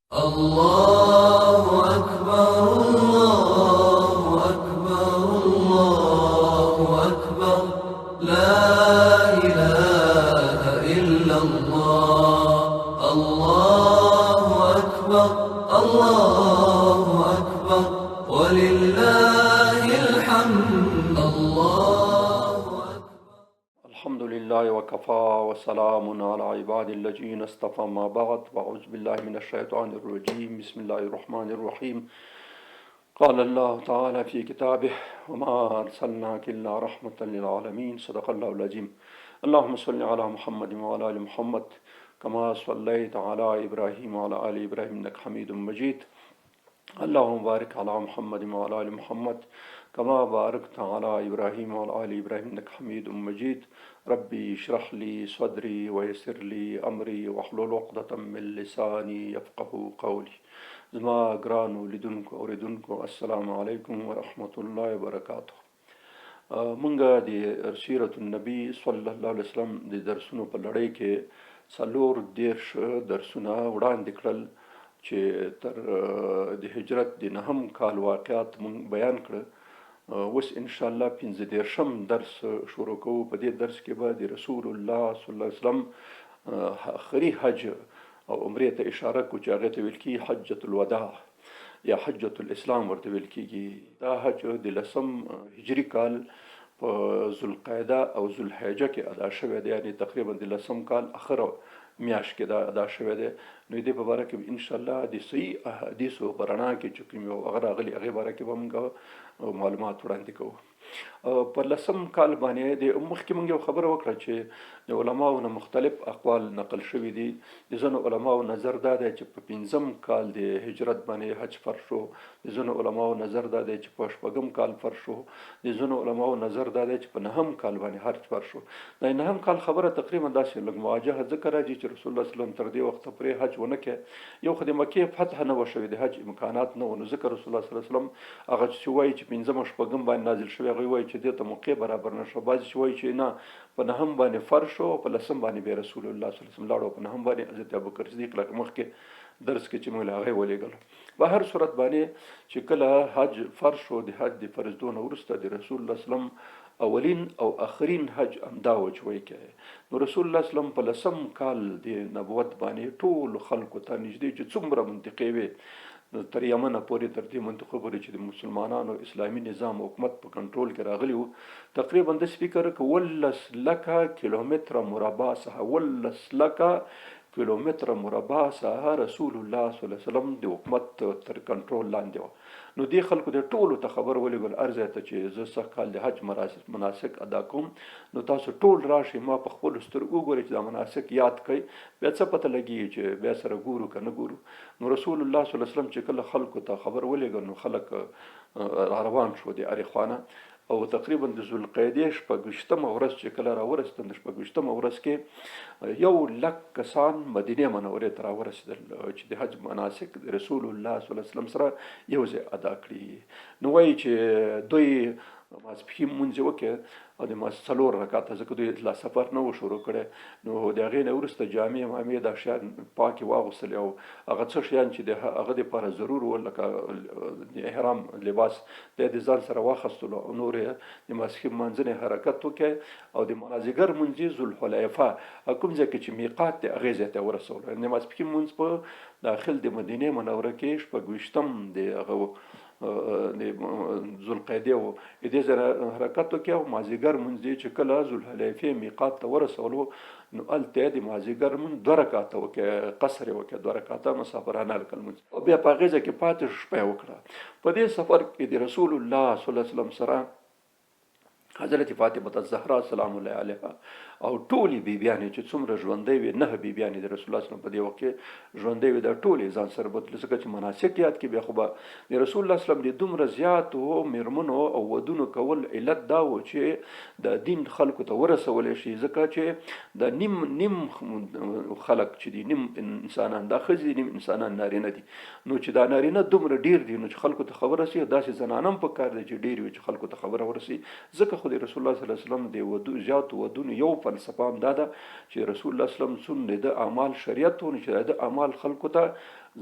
الله أكبر الله أكبر الله أكبر لا إله إلا الله الله أكبر الله أكبر ولله الحمد الله أكبر. الحمد لله وكفى وسلام على عباد الذين اصطفى ما بعد وأعوذ بالله من الشيطان الرجيم بسم الله الرحمن الرحيم. قال الله تعالى في كتابه وما أرسلناك إلا رحمة للعالمين صدق الله العظيم. اللهم صل على محمد وعلى آل محمد كما صليت على إبراهيم وعلى آل إبراهيم إنك حميد مجيد. اللهم بارك على محمد وعلى آل محمد كما باركت على إبراهيم وعلى آل إبراهيم إنك حميد مجيد. ربي اشرح لي صدري ويسر لي أمري واحلل عقدة من لساني يفقه قولي. زما ګرانو لیدونکو اوریدونکو السلام علیکم ورحمة الله وبرکاته. مونږ د سیرت النبی صلی الله علیه وسلم د درسونو په لړۍ کې څلور دیرش درسونه وړاندې کړل چې تر د هجرت د نهم کال واقعات مونږ بیان کړ. اوس ان شاء الله 15 درس شروع کوو. په دې درس کې به د رسول الله صلی الله علیه وسلم آخري حج او عمرې ته اشاره کو چې هغه ته ویل کیږي حجۃ الوداع یا حجۃ الاسلام ورته ویل کیږي. دا حج د لسم هجری کال په ذوالقعده او ذوالحجه کې ادا شوی دی، یعنی تقریبا د لسم کال اخر میاشت کې دا ادا شوی دی. نو دې په باره کې ان شاء الله د صحیح احادیثو په رڼا کې چې کوم یو هغه راغلي هغې باره کې به موږ معلومات وړاندې کوو. په لسم کال باندې د مخکې موږ یو خبره وکړه چې د علماو نه مختلف اقوال نقل شوي دي. د ځینو علماو نظر دا دی چې په 15م کال د هجرت باندې حج فرض شو، د ځینو علماو نظر دا دی چې په 6م کال فرض شو، د ځینو علماو نظر دا دی چې په 9م کال باندې حج فرض شو. د 9م کال خبره تقریبا داسې لږ مواجهه ذکر راځي چې رسول الله صلی الله علیه وسلم تر دې وخته پورې حج ونه کړ. یو خو د مکې فتح نه و شوی، د حج امکانات نه و، نو ځکه رسول الله صلی الله علیه وسلم هغه چې وایي چې 15م او 6م باندې نازل شوی هغوی وایي چې دې ته موقع برابر نه شو. بعضې چې وایي چې نه په 9م باندې فرض شو، په 10م باندې بیا رسول الله صلی الله علیه وسلم لاړو، په 9م باندې حضرت ابوبکر صدیق لکه مخکې درس کې چې موږ له هغې ولېږلو. په هر صورت باندې چې کله حج فرض شو، د حج د فرضدو نه وروسته د رسول الله صلی الله علیه وسلم اولین او اخرین حج همدا و چې وایي کوي. نو رسول الله صلی الله علیه وسلم په 10م کال د نبوت باندې ټولو خلکو ته نږدې چې څومره منطقې وې تر یمنه پورې، تر دې منطقو پورې چې د مسلمانانو اسلامي نظام حکومت په کنټرول کې راغلی وو، تقریبا داسې فکر که 11 لکه کیلومتره مربع څخه 11 لکه کیلومتره مربع څخه رسول الله صلی الله علیه وسلم د حکومت تر کنټرول لاندې و. نو دې خلکو د ټولو ته خبر ولېږل عرض ته چې زه سږ کال د حج مناسک ادا کوم، نو تاسو ټول راشئ، ما په خپلو سترګو وګورئ چې دا مناسک یاد کړئ، بیا څه پته لګېږي چې بیا سره ګورو که نه ګورو. نو رسول الله صلی الله علیه وسلم چې کله خلکو ته خبر ولېږل نو خلک روان شو د هرې خوا، او تقریبا د ذوالقعدې 26مه ورځ چې کله راورسېدل، د 26مه ورځ کې 1 لک کسان مدینې منورې ته راورسېدل چې د حج مناسک رسول الله صلی الله علیه وسلم سره یو ځای ادا کړي. نو وایي چې دوی ماسپښین لمونځ یې وکړ او د 4 رکعته، ځکه دوی لا سفر نه و شروع کړی، نو د هغې نه وروسته جامې مامې دا شیان پاکې واغوستلې او هغه څه شیان چې د هغه دپاره ضرور و لکه د احرام لباس دی د ځان سره واخیستلو، او نور یې د ماسپښین لمانځنې حرکت وکړی او د مازدیګر لمونځ یې ذوالحلیفه کوم ځای کې چې میقات دی هغې ځای ته ورسولو. د ماسپښین لمونځ په داخل د مدینې منوره کې 26م د هغه د ذوالقعدې و، دې ځای حرکت وکړي او مازدیګر لمونځ چې کله ذوالحلیفې میقات ته ورسولو نو هلته یې د مازدیګر لمونځ 2 رکعته وکړه، قصر یې وکړه، 2 رکعته مسافرانه لمونځ، او بیا په هغې ځای کې پاتې شپه یې وکړه. په دې سفر کې د رسول الله صلی الله علیه وسلم سره حضرت فاطمه الزهرا سلام الله علیها او ټولې بیبیانې چې څومره ژوندۍ وې، 9 بیبیانې د رسول الله صلی الله علیه وسلم په دې وخت کې ژوندۍ وې، دا ټولې ځان سره بوتلې، ځکه چې مناسک یاد کړي. بیا خو به د رسول الله صلی الله علیه وسلم د دومره زیاتو میرمنو او ودونو کول علت دا و چې د دین خلکو ته ورسولی شي، ځکه چې د نیم خلک چې دي، نیم انسانان دا ښځې، نیم انسانان نارینه دي، نو چې دا نارینه دومره ډیر دي نو چې خلکو ته خبر رسي، داسې زنانه هم پکار دی چې ډیر وي چې خلکو ته خبره ورسي. ځکه خو د رسول الله صلی الله علیه وسلم د زیاتو ودونو یو فلسفه هم دا ده چې رسول الله صلی الله علیه وسلم د اعمال شریعت ونه چې د اعمال خلکو ته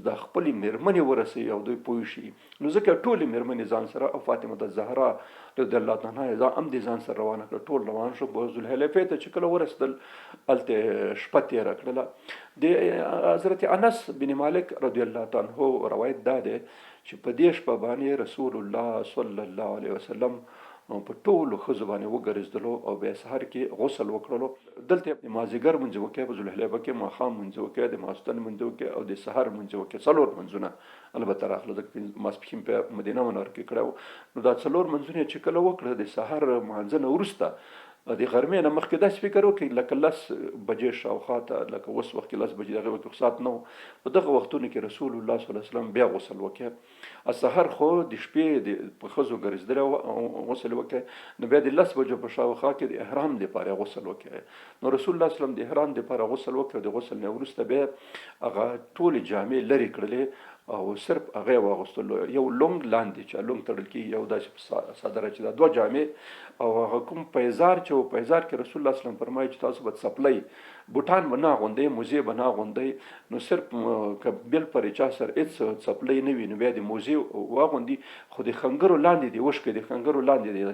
د خپل میرمنې ورسي او دوی پوه شي. نو ځکه ټول میرمنې ځان سره او فاطمه الزهرا رضی الله تعالی عنها هم دې ځان سره روانه کړ. ټول روان شو په ذوالحلیفې ته چې کله ورسېدل هلته شپه تېره کړله. د حضرت انس بن مالک رضی الله تعالی عنه روایت دا دی چې په دې شپه باندې رسول الله صلی الله علیه وسلم په ټولو ښځو باندې وګرځېدلو او بیا سحر کې غسل وکړلو. دلته د مازدیګر لمونځ وکړئ په ذوالحلیفه کې، ماښام لمونځ وکړئ، د ماسپښین لمونځ وکړئ او د سحر لمونځ وکړئ. څلور لمونځونه البته راغله، ځکه ماسپښین په مدینه منوره کې کړی و. نو دا څلور لمونځونه چې کله وکړه د سحر لمانځه نه وروسته د غرمې نه مخکې داسې فکر وکړئ لکه 10 بجې شاوخوا ته، لکه اوس وخت کې 10 بجې دغه وخت رخصت نه و. په دغه وختونو کې رسول الله صلی الله علیه وسلم بیا غسل وکړ. سحر خو د شپې په ښځو ګرځېدلی او غسل وکړ. نو بیا د 10 بجو په شاوخوا کې د احرام دپاره غسل وکړ. نو رسول الله صلی الله علیه وسلم د احرام دپاره غسل وکړ. د غسل نه وروسته بیا هغه ټولې جامې لرې کړلې او صرف هغه واغوستل، یو لونګ لاندې چې لونګ تړل کېږي، یو داسې صادره چې دا 2 جامې او هغه کوم پیزار چې و پیزار کې رسول الله صلی الله علیه وسلم فرمایي چې تاسو به څپلۍ بوټان به نه اغوندئ، موزې به نه اغوندئ. نو صرف که بل پر چا سره هېڅ څپلۍ نه وي نو بیا د موزې واغوندي، خو د خنګرو لاندې دې وشکئ، د خنګرو لاندې دې،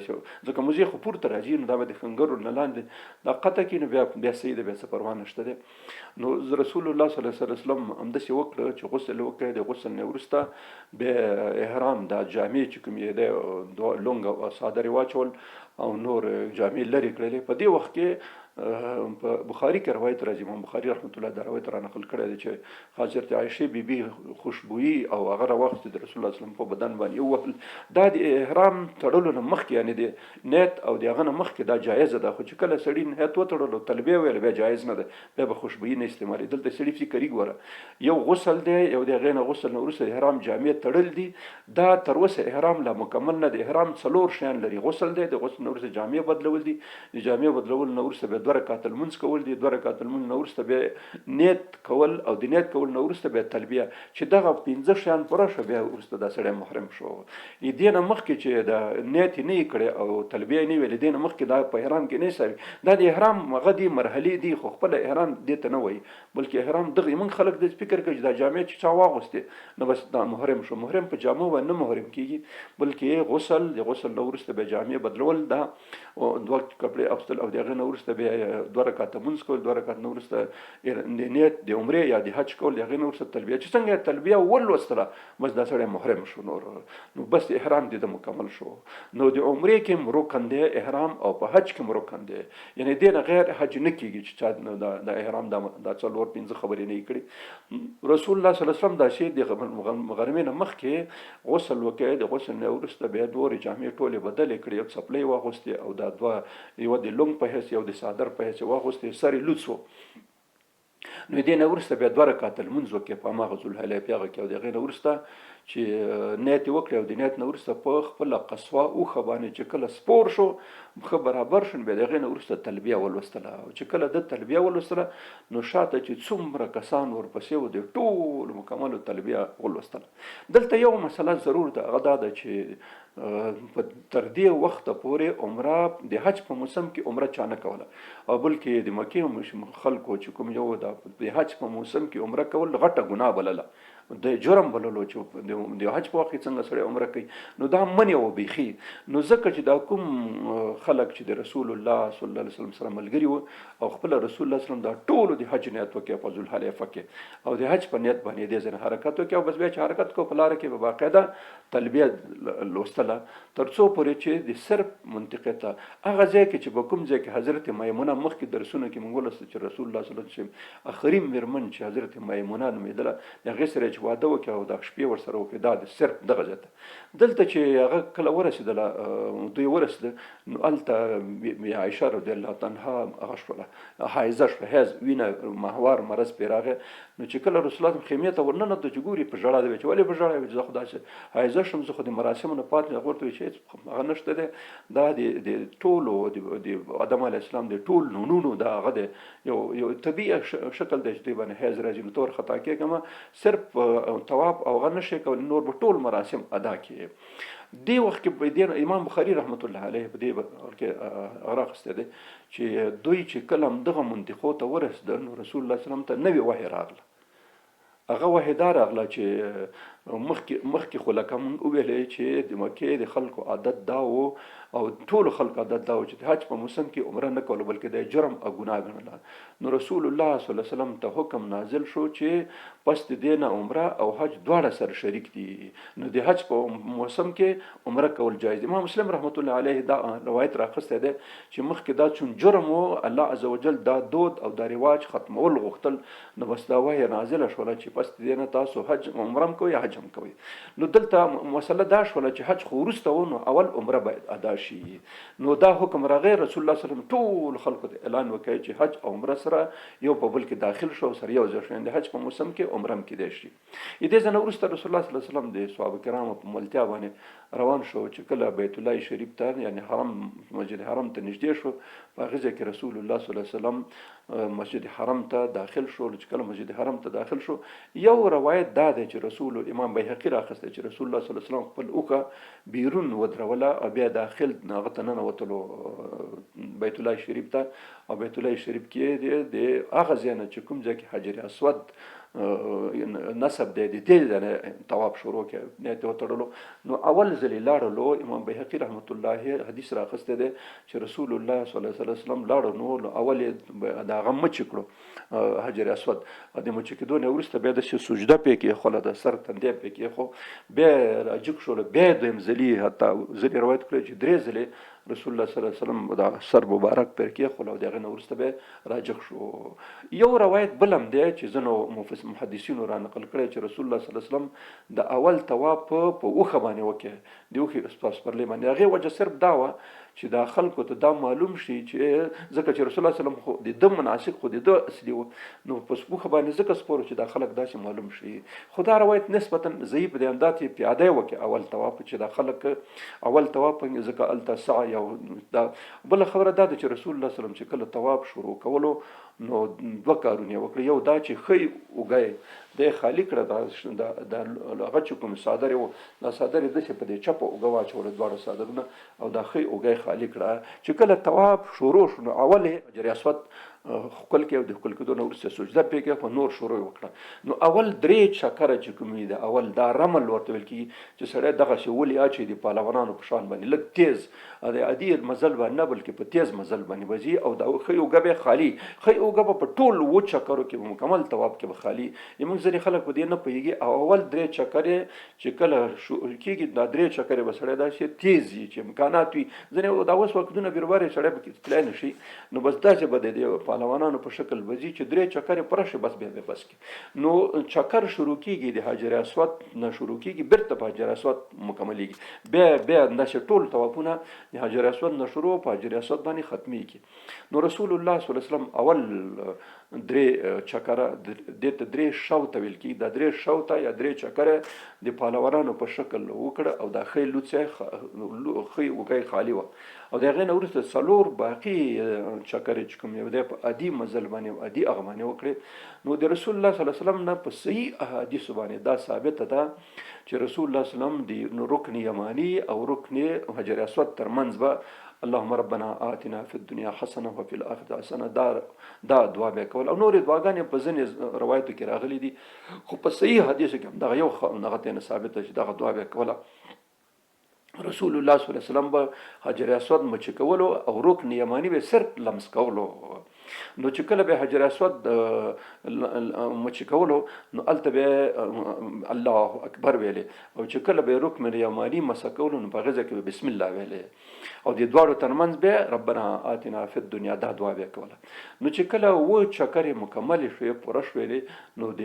ځکه موزې خو پورته راځي نو دا به د خنګرو نه لاندې دا قطع کړي نو بیا صحیح ده، بیا څه پروا نشته دی. نو رسول الله صلی الله علیه وسلم همداسې وکړه چې غسل وکړي. د غسل نه وروسته بیا احرام دا جامې چې کومې دی لونګ او صادرې واچول او نور جامې لرې کړلې. په دې وخت کې په بخاري کې روایت راځي، امام بخاري رحمت الله دا روایت را نقل کړی دی چې حضرت عایشې بیبي خوشبویي او هغه راواخیستې د رسول الله صلی الله علیه وسلم په بدن باندې ووهل. دا د احرام تړلو نه مخکې، یعنې د نیت او د هغه نه مخکې دا جایزه ده. خو چې کله سړي نیت وتړلو تلبیه ویل بیا جایز نه ده، بیا به خوشبویي نه استعمالي. دلته سړي فکر ګوره، یو غسل دی، یو د هغې نه غسل نه وروسته د احرام جامې تړل دي. دا تر اوسه احرام لا مکمل نه دی. احرام 4 شیان لري، غسل دی، د غسل نه وروسته جامې بدلول دي، د جامې بدلول نه وروسته بیا 2 رکعات لمونځ کول دي، 2 رکعات لمونځ نه وروسته بیا نیت کول او د نیت کول نه وروسته بیا تلبیه. چې دغه 15 شیان پوره شو بیا وروسته دا سړی محرم شو. دې نه مخکې چې د نیت یې نه یې کړی او تلبیه یې نه ویلې، دې نه مخکې دا په احرام کې نه حسابي. دا د احرام هغه دي مرحلې دي، خو خپله احرام دې ته نه وایي، بلکې احرام دغه موږ خلک د فکر کوي چې دا جامې چې چا واغوستې نو بس دا محرم شو. محرم په جامو باندې نه محرم کېږي، بلکې غسل، د غسل نه وروسته بیا جامې بدلول، دا 2 کپړې اغوستل او د هغې نه وروسته بیا 2 رکعاته لمونځ کول، 2 رکعات نه وروسته د نیت د عمرې یا د حج کول، د هغې نه وروسته تلبیه. چې څنګه تلبیه ولوستله بس دا سړی محرم شو. نو بس احرام دې د مکمل شو. نو د عمرې کې هم رکن دی احرام او په حج کې هم رکن دی، یعنې دې نه غیر حج نه کېږي چې چا د احرام دا 4-5 خبرې نه یې کړي. رسول الله صلی الله علیه وسلم دا شی د غرمې نه مخکې غسل وکړي. د غسل نه وروسته بیا 2 جامې ټولې بدلې کړې، یو څپلۍ واغوستې او دا 2، یو د لونګ په حیث یو د صادر په حیث واغوستې، سر یې لوڅ و. نو دې نه وروسته بیا 2 رکعات لمونځ وکړي په هماغه ذوالحلیفې هغه کې، او د هغې نه وروسته چې نیت یې وکړي او د نیت نه وروسته په خپله قصوه اوښه باندې چې کله سپور شو ښه برابر شو، بیا د هغې نه وروسته تلبیه ولوستله. او چې کله د تلبیه ولوستله نو شاته چې څومره کسان ورپسې و د ټولو مکملو تلبیه ولوستله. دلته یو مسله ضرور ده، هغه دا ده چې تر دې وخته پورې عمره د حج په موسم کې عمره چا نه کوله، او بلکې د مکې خلکو چې کوم یو د حج په موسم کې عمره کول غټه ګناه بلله، د جرم بللو چې د حج په وخت کې څنګه سړی عمره کوي. نو دا منع و بیخي. نو ځکه چې دا کوم خلک چې د رسول الله صلی الله علیه وسلم سره ملګري وو او خپل رسول الله صلی الله علیه وسلم دا ټولو د حج نیت وکړي په ذوالحلیفه کې او د حج په نیت باندې دې ځنه حرکت وکړي، او بس بیا چې حرکت کو په لاره کې به باقاعده تلبیه لوستله تر څو پورې چې د صرف منطقې ته هغه ځای کې چې په کوم ځای کې حضرت میمونه مخکې درسونه کې موږ ولوستل چې رسول الله صلی الله علیه وسلم اخري میرمن چې حضرت میمونه نومېدله، د هغې سره چې واده وکړي او د شپې ورسره وکړي، دا د صرف دغه ځای ته. دلته چې هغه کله ورسېدله دوی ورسېده نو هلته عایشه رضی الله تعالی عنها هغه شوله، حایضه شوه، حیض وینه ماهوار مرض پرې راغی. نو چې کله رسول الله خیمې ته ورننوته چې ګوري په ژړا دی، چې ولې په ژړا وي؟ زه خو داسې حایضه شم، زه خو د مراسمو نه پاتې هغه ورته وایي چې هغه نشته دی، دا د ټولو د آدم علیه السلام د ټول نونونو دا هغه دی، یو طبیعي شکل دی چې دوی باندې حیض راځي. نو تور خطا کېږم، صرف طواف او هغه نشي کولی، نور به ټول مراسم ادا کړي. دې وخت کې په دې امام بخاري رحمت الله علیه په دې کې راغسته دی چې دوی چې کله دغه منطقو ته ورسېدل نو رسول الله صلی الله علیه وسلم ته نوې وحی راغله. هغه وحی دا راغله چې مخکې خو لکه مونږ وویلې چې د مکې د خلکو عادت دا و او ټولو خلکو عادت دا و چې د حج په موسم کې عمره نه کولو بلکې د جرم او ګناه ګڼله. نو رسول الله صلی الله علیه وسلم ته حکم نازل شو چې پس د دې نه عمره او حج دواړه سره شریک دي. نو د حج په موسم کې عمره کول جایز دي. امام مسلم رحمت الله علیه دا روایت راخسته ده چې مخکې دا چون جرم و الله عزوجل دا دود او دا رواج ختمول غوښتل. نو بس دا وحی نازله شوله چې پس د دې نه تاسو حج عمره کوئ حج هم کوي. نو دلته مسله دا شوله چې حج خو وروسته و نو اول عمره باید ادا شي. نو دا حکم راغی رسول الله صلی الله علیه وسلم ټول خلکو ته اعلان وکړي چې حج او عمره سره یو په بل کې داخل شو سره یو ځای شو. د حج په موسم کې عمره هم کېدای شي. دې ځنه وروسته رسول الله صلی الله علیه وسلم د صحابه کرامو په ملتیا باندې روان شو چې کله بیت الله شریف ته یعنی حرم مسجد حرم ته نږدې شو په هغه ځای کې رسول الله صلی الله علیه وسلم مسجد حرم ته داخل شو. چې کله مسجد حرم ته داخل شو یو روایت دا دی چې رسول امام بیهقي راخسته چې رسول الله صلی الله علیه وسلم خپل اوکه بیرون ودروله او بیا داخل هغه ته ننوتلو بیت الله شریف ته. او بیت الله شریف کې د هغه ځای نه چې کوم ځای کې حجر اسود نسب دی د دې ځای طواف شروع کړ نه ته وتړلو. نو اول ځل لاړلو امام بیهقي رحمت الله حدیث راخسته دی چې رسول الله صلی الله علیه وسلم لاړو نو اول دا غم مچ کړو حجر اسود د مچ کېدو نه وروسته بیا د سجده پې کې خو د سر تندې پې کې خو بیا راجک شو بیا دویم ځلې حتی ځلې روایت کړی چې درې ځلې رسول الله صلی الله علیه وسلم دا سر مبارک پر کې خو دغه نه وروسته به راجک شو. یو روایت بلم دی چې زنو محدثینو را نقل کړی چې رسول الله صلی الله علیه وسلم د اول طواف په اوخه باندې وکړي د اوخې اسپاس پرلې باندې. هغه وجه صرف دا و چې دا خلکو ته دا معلوم شي چې ځکه چې رسول الله صلی الله علیه وسلم خو د دم مناسک خو د اصلي و نو په اوخه باندې ځکه سپورو چې دا خلک داسې معلوم شي. خدا روایت نسبتا ضعیف دی اندات پیاده وکړي اول طواف چې دا خلک اول طواف ځکه التسع یو دا بل خبره دا چې رسول الله صلی الله علیه وسلم چې کله طواف شروع کولو نو دوه کارونه وکړي. یو دا چې خی وګای د خالی کړه د هغه چې کوم صادره و دا صادره د څه په دې چپو وګوا چې ور دواړه صادرونه او دا خی وګای خالی کړه چې کله طواف شروع شو نو اوله حجر اسود خپل کې او د خپل کې نو ورسته سجده پې کې په نور شروع وکړه. نو اول درې چکر چې کومې ده اول دا رمل ورته ویل کی چې سړی دغه شی ولي اچي دی پهلوانانو په شان باندې لږ تیز د عادي مزل باندې نه بلکې په تیز مزل باندې وځي او دا خی وګبه خالی خی وګبه په ټول و چکرو کې مکمل طواف کې خالی. یمن ځنې خلک په دې نه پیږي او اول درې چکر چې کله کېږي دا درې چکر به سړی دا شي تیز چې امکانات وي ځنې دا اوس وختونه بیرواره سړی به کې تلای نشي نو بس دا چې به د پهلوانانو په شکل وځي چې درې چکر پرشه بس به بس کې نو چکر شروع کېږي د حجر اسود نه شروع کېږي بیرته په حجر اسود مکملېږي بیا د ټول طوافونه د حجر اسود نه شروع په حجر اسود باندې ختمېږي. نو رسول الله صلی الله علیه وسلم اول درې چکر د درې شوط ویل کی دا درې شوط یا درې چکر د پهلوانانو په شکل وکړه او د خې لوڅه خې وګي خالی و او دغه نه ورته څلور باقی چکر چې کوم یو د عادي مزل باندې عادي اغمانه وکړي. نو د رسول الله صلی الله علیه وسلم نه په صحیح احادیث باندې دا ثابت ده چې رسول الله صلی الله علیه وسلم د رکن یمانی او رکن حجر اسود ترمنځ به اللهم ربنا آتنا فی الدنيا حسنه وفي الاخره حسنه دا دعا به کول او نور دعاګانې په ځینې روایتو کې راغلي دي خو په صحیح حدیث کې دا یو نغته نه ثابت ده چې دا دعا به کوله. رسول الله صلی الله علیه وسلم به حجر اسود مچ کولو او رکن یمانی به صرف لمس کولو. نو چې کله به حجر اسود مچ کولو نو الته به الله اکبر ویلې او چې کله به رکن یمانی مس کولو نو په غزه کې بسم الله ویلې او د دوړو ترمنځ به ربنا آتنا فی الدنيا دا دعا به کوله. نو چې کله و چکر مکمل شوی پوره شوی نو د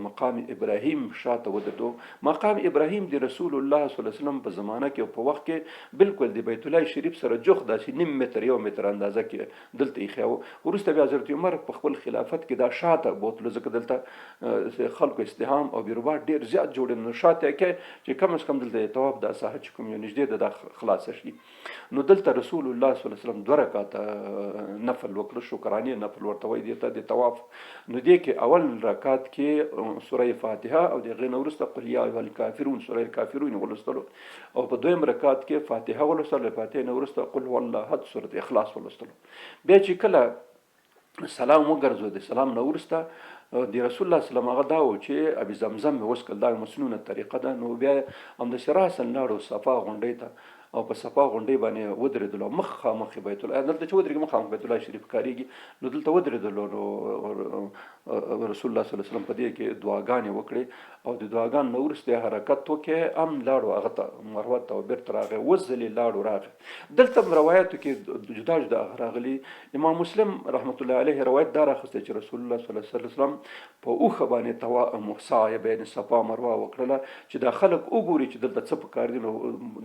مقام ابراهیم شاته ودردو. مقام ابراهیم د رسول الله صلی الله علیه وسلم په زمانہ کې په وخت کې بالکل د بیت الله شریف سره جوخ داسې نیم متر یو متر اندازه کې دلته یې خو ورسته بیا حضرت عمر په خپل خلافت کې دا شاته بوتلو، ځکه دلته خلکو ازدحام او بیروبار ډېر زیات جوړېد، نو شاته کې چې کم از کم دلته طواف دا ساحه چې کوم یو نږدې ده دا خلاصه شي. نو دلته رسول الله صلی الله علیه وسلم 2 رکعاته نفل وکړه، شکرانې نفل ورته وایي دې ته د طواف. نو دې کې اول رکعت کې سوره فاتحه او د هغې نه وروسته قل یا ایها الکافرون سوره الکافرون ولوستلو، او په دویم رکعت کې فاتحه ولوستله، فاتحې نه وروسته قل هو الله احد سوره اخلاص ولوستلو. بیا چې کله سلام وګرځو، د سلام نه وروسته د رسول الله سلام هغه دا و چې ابي زمزم مې وسکل، دا مسنونه طریقه ده. نو بیا همداسې راسن لاړو صفا غونډۍ ته، او په صفا غونډۍ باندې ودرېدلو، مخامخ بیت الله، دلته چې ودرېږي مخامخ بیت الله شریف کارېږي، نو دلته ودرېدلو. نو رسول الله صلی الله علیه وسلم په دې کې دعاګانې وکړې، او د دعاګانو نه وروسته حرکت وکړې، هم لاړو هغه ته مروه ته، او بېرته راغی، اوس ځلې لاړو راغی. دلته روایاتو کې جدا جدا راغلي. امام مسلم رحمت الله علیه روایت دا راخسته چې رسول الله صلی الله علیه وسلم په اوښه باندې سعی بین صفا مروه وکړله، چې دا خلک وګوري چې دلته څه پکار دي. نو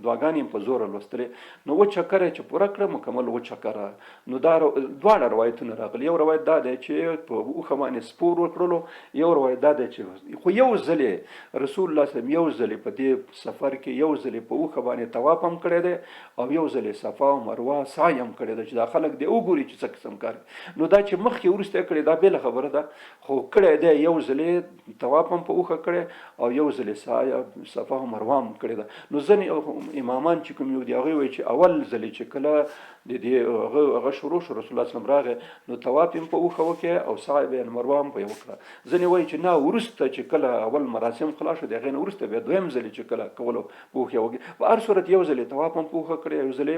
دعاګانې په زور لوستلې، نو و چکر چې پوره کړه مکمل و چکره. نو دا دواړه روایتونه راغلي. یو روایت دا دی چې په اوښه باندې سپور وکړلو، یو روایت دا دی چې خو یو ځلې رسول الله صلی الله علیه وسلم یو ځلې په دې سفر کې یو ځلې په اوښه باندې طواف هم کړی دی، او یو ځلې صفا او مروه سعی هم کړی دی، چې دا خلک دې وګوري چې څه قسم کار. نو دا چې مخکې وروسته کړی دا بېله خبره ده، خو کړی دی یو ځلې طواف هم په اوښه کړی، او یو ځلې سعی صفا او مروه هم کړی ده. نو ځینې امامان چې کوم یو دی هغوی وایي چې اول ځلې چې کله د دې هغه شروع شو، رسول الله صلی الله علیه وسلم راغی، نو طواف هم په اوښه وکړي او سعی بین مروه هم په یې وکړه. ځینې وایي چې نه، وروسته چې کله اول مراسم خلاص شو د هغې نه وروسته بیا دویم ځلې چې کله کولو په اوښه وکړي. په هر صورت یو ځلې طواف هم په اوښه کړی، یو ځلې